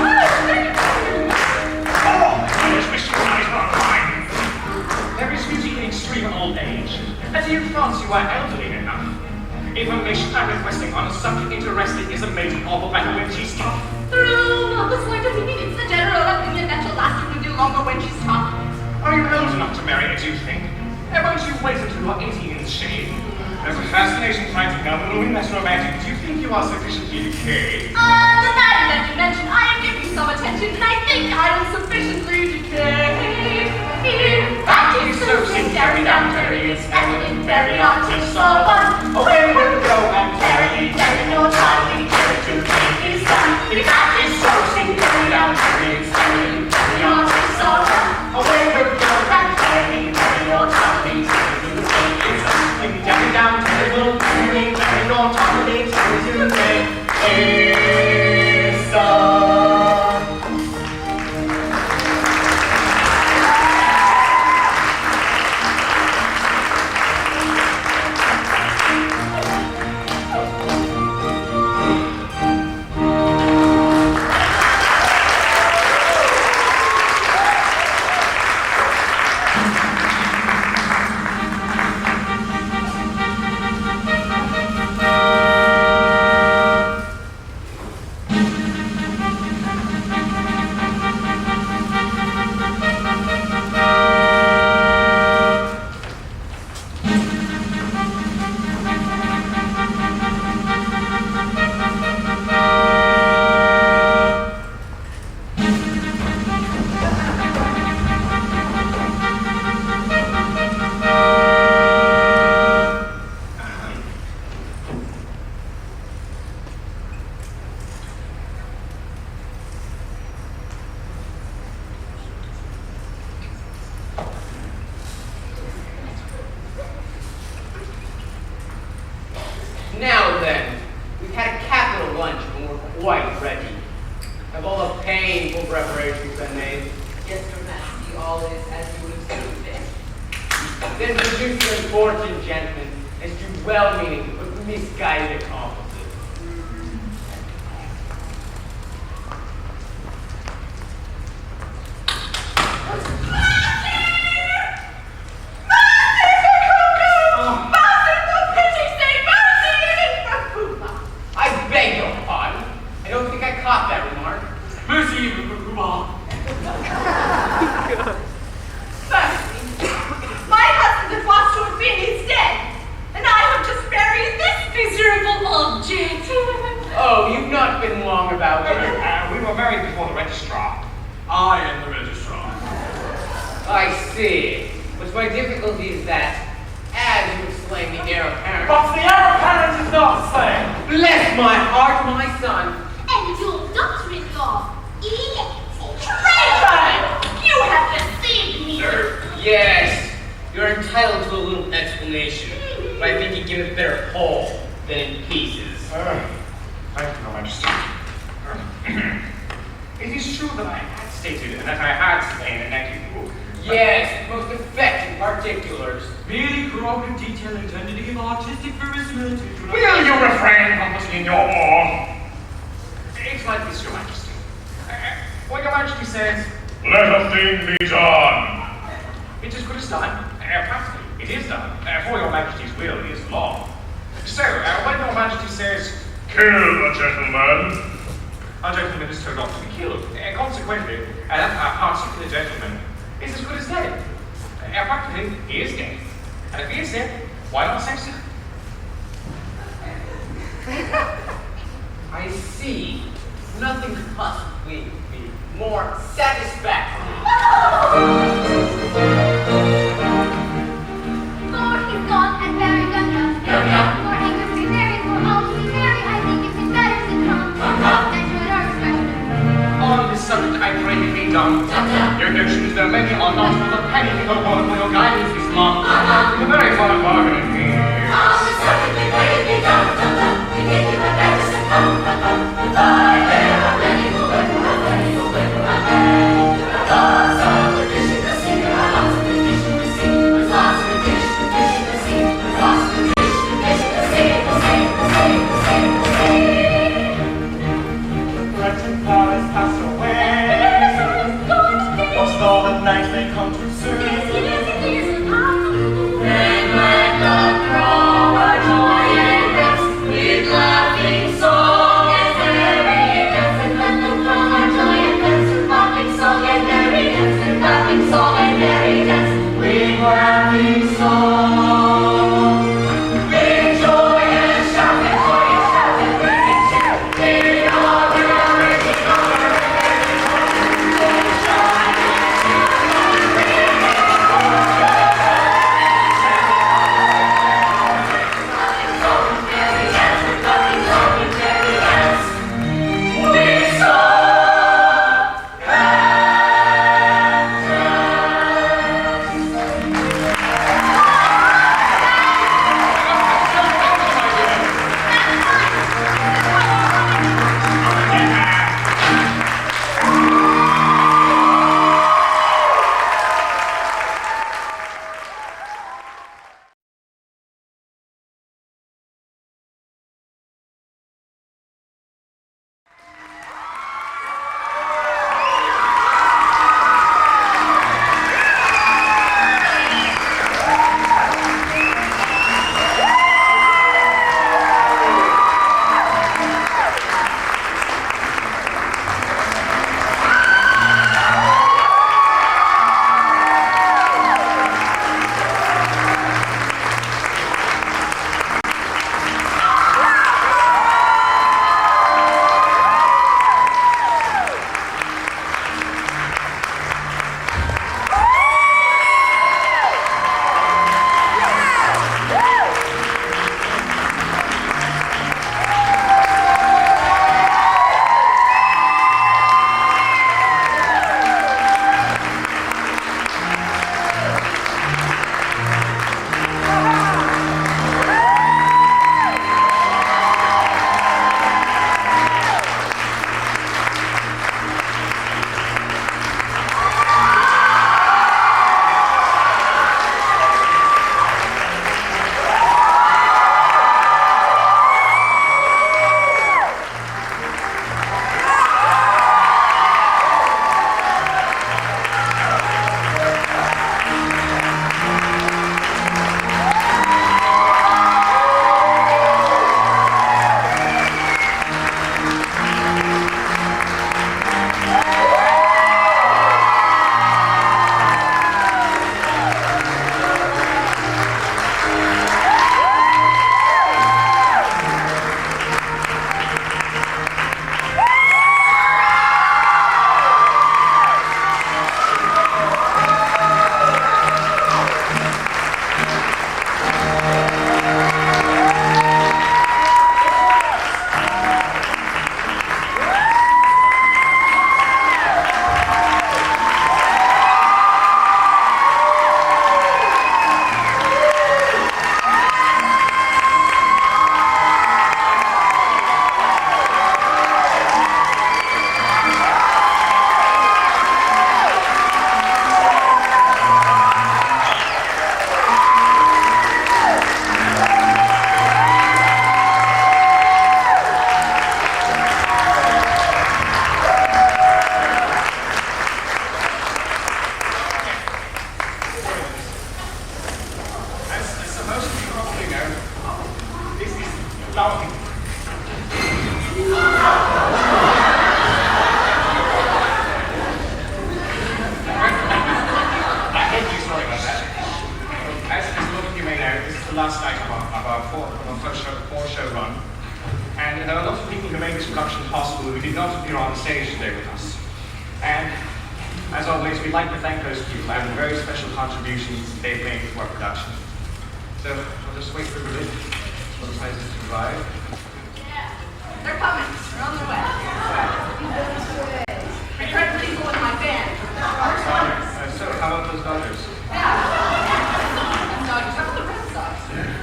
Oh, I just wish your eyes were mine. There is beauty in extreme old age. And do you fancy you are elderly enough? Information I'm requesting on a subject interesting is a maiden awful battle when she's tough. Through not the slight opinion, it's the general opinion that she'll last a good deal longer when she's tough. Are you old enough to marry, as you think? Won't you wait until you are 18 in the shade? There's a fascination finding out the room that's romantic. Do you think you are sufficiently decayed? The matter that you mentioned, I am giving some attention, and I think I am sufficiently decayed. That is so, sing Derry down, Derry is elegant, Derry on S.C.O.R.E. Away we'll go, and Derry, Derry, no Charlie, Derry to take his time. That is so, sing Derry down, Derry is elegant, Derry on S.C.O.R.E. Away we'll go, and Derry, Derry, no Charlie, Derry to take his time. Derry down, Derry will Derry, Derry, no Charlie, Derry to take his time. Now then, we've had a capital lunch and we're quite ready. Have all the painful preparations been made? Yes, Your Majesty, all is as you would have seen fit. Then produce your unfortunate gentlemen as do well-meaning but misguided accomplices. I beg your pardon. I don't think I caught that remark. Mercy, Ruba. Firstly, my husband that was to have been is dead, and I have just buried this miserable object. Oh, you've not been long about it. We were married before the registrar. I am the registrar. I see. But my difficulty is that, as you explain the heir apparent. But the heir apparent is not the same. Bless my heart, my son. And your daughter-in-law, Traitor! You have deceived me. Yes, you're entitled to a little explanation, but I think you give it better whole than in pieces. Thank you, Your Majesty. It is true that I had stated that I had slain a native book. Yes, most effective particulars. Merely corroborative detail intended to give artistic verisimilitude to an Will you refrain from putting in your oar? It's like this, Your Majesty. What Your Majesty says, Let a thing be done. it's as good as done. Practically, it is done. For Your Majesty's will is law. So, when Your Majesty says, Kill a gentleman. a gentleman is told not to be killed. Consequently, that particular gentleman is as good as dead. Practically, he is dead. And if he is dead, why not say so? possibly be more satisfactory? Lord, he's gone and buried Yum Yum. More anger to be buried, more all to be buried. I think it's better to come. That's what our expression. On this subject, I pray you be dumb. Your notions, though many are not worth a penny, or one for your guidance is mum. You're very fond of bargaining here. On the subject, we pray you be dumb. We think you had better succumb. Goodbye, there are many who win, many who win, lots of addition to see, lots of addition to see, lots of addition to see, lots of addition to see, the same. The wretched Palos passed away. Lost all the night may come too soon. Then let the crow a joy and rest, with laughing song and merry dance. And let the crow a joy and dance, with laughing song and merry dance, with laughing song and merry dance, with laughing song. With joy and shout and ringing cheer, in honor of raging honor and raging honor, with shout and cheer, ringing last night of our four-show run. And there are lots of people who made this production possible who did not appear on the stage today with us. And as always, we'd like to thank those people and the very special contributions they've made to our production. So I'll just wait for a bit for the prizes to arrive. Yeah, they're coming. They're on their way. I tried to leave with my band. So how about those Dodgers? Yeah. Dodgers. How about the Red Sox?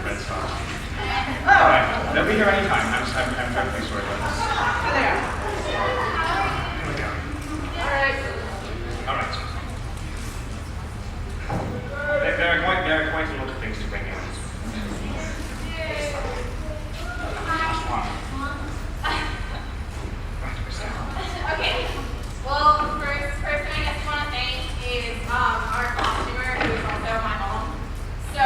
Red Sox. All right, they'll be here anytime. I'm perfectly sure about this. There. Here we go. All right. All right. There are quite a lot of things to bring in. Okay. Well, the first person I guess I want to thank is our costumer, who is also my mom. So.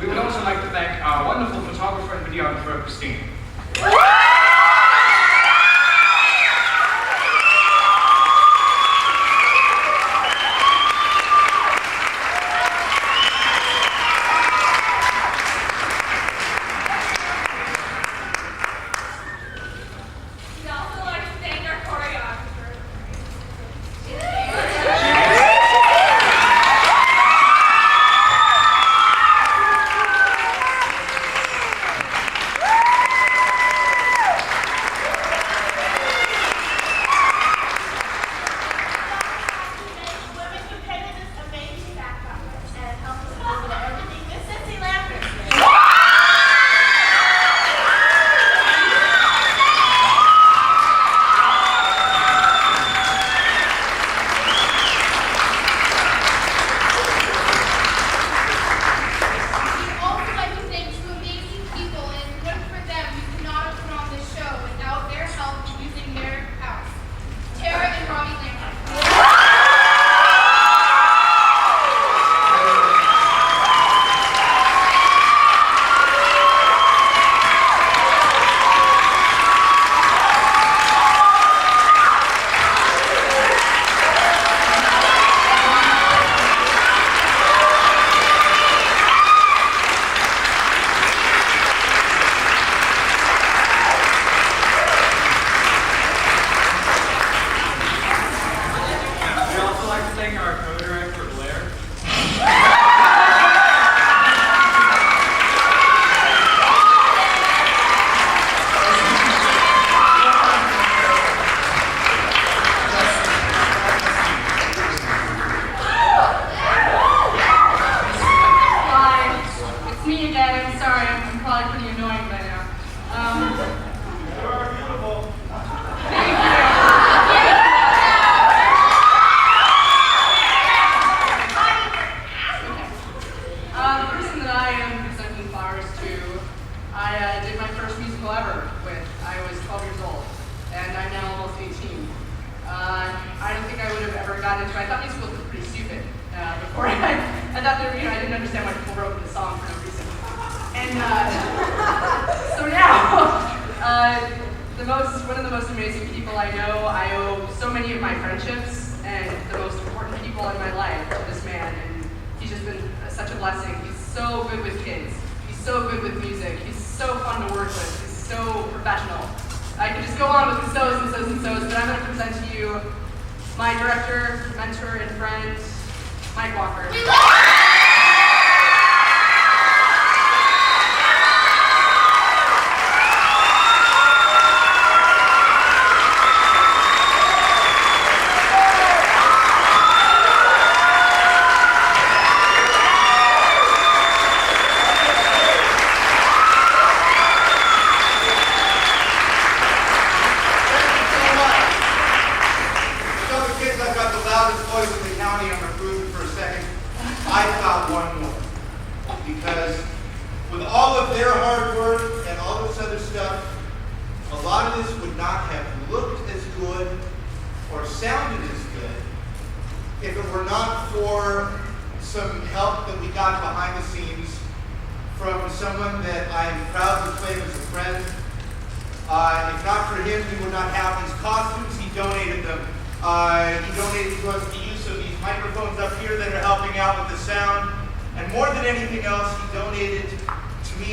We would also like to thank our wonderful photographer and videographer, Christine. We'd also like to thank our choreographer. The person that I am presenting flowers to, I did my first musical ever with. I was 12 years old, and I'm now almost 18. I don't think I would have ever gotten into it. I thought musicals were pretty stupid before. I thought they were, I didn't understand why people wrote the song for no reason. And so now, one of the most amazing people I know, I owe so many of my friendships and the most important people in my life to this man. And he's just been such a blessing. He's so good with kids. He's so good with music. He's so fun to work with. He's so professional. I could just go on with the so's and so's and so's, but I'm going to present to you my director, mentor, and friend, Mike Walker.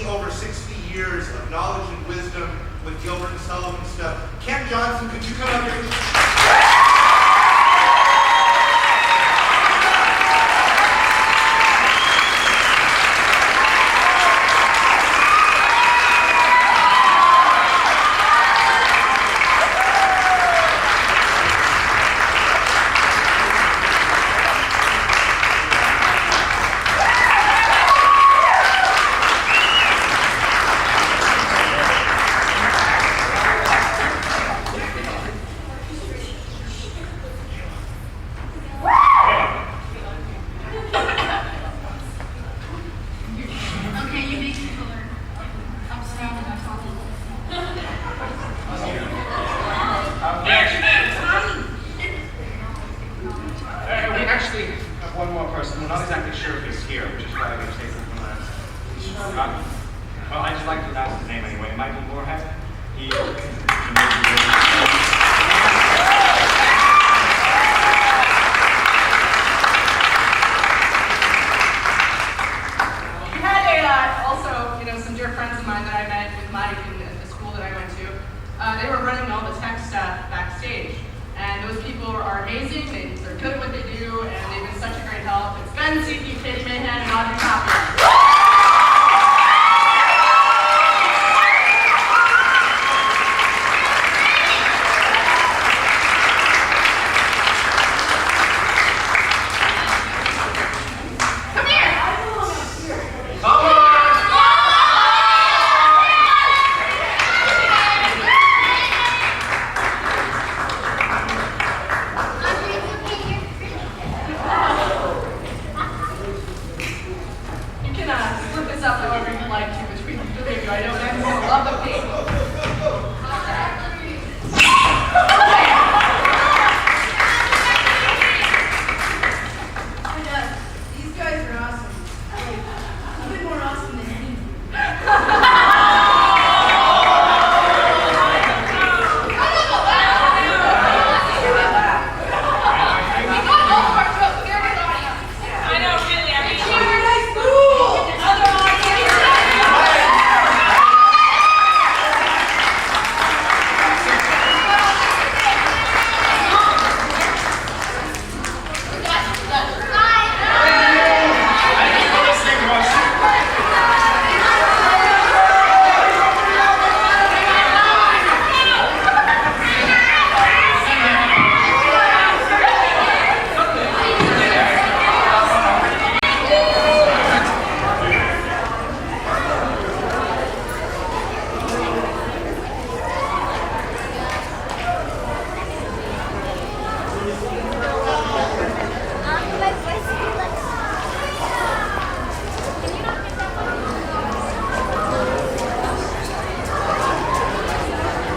Over 60 years of knowledge and wisdom with Gilbert and Sullivan stuff. Ken Johnson, could you come up here?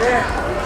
There.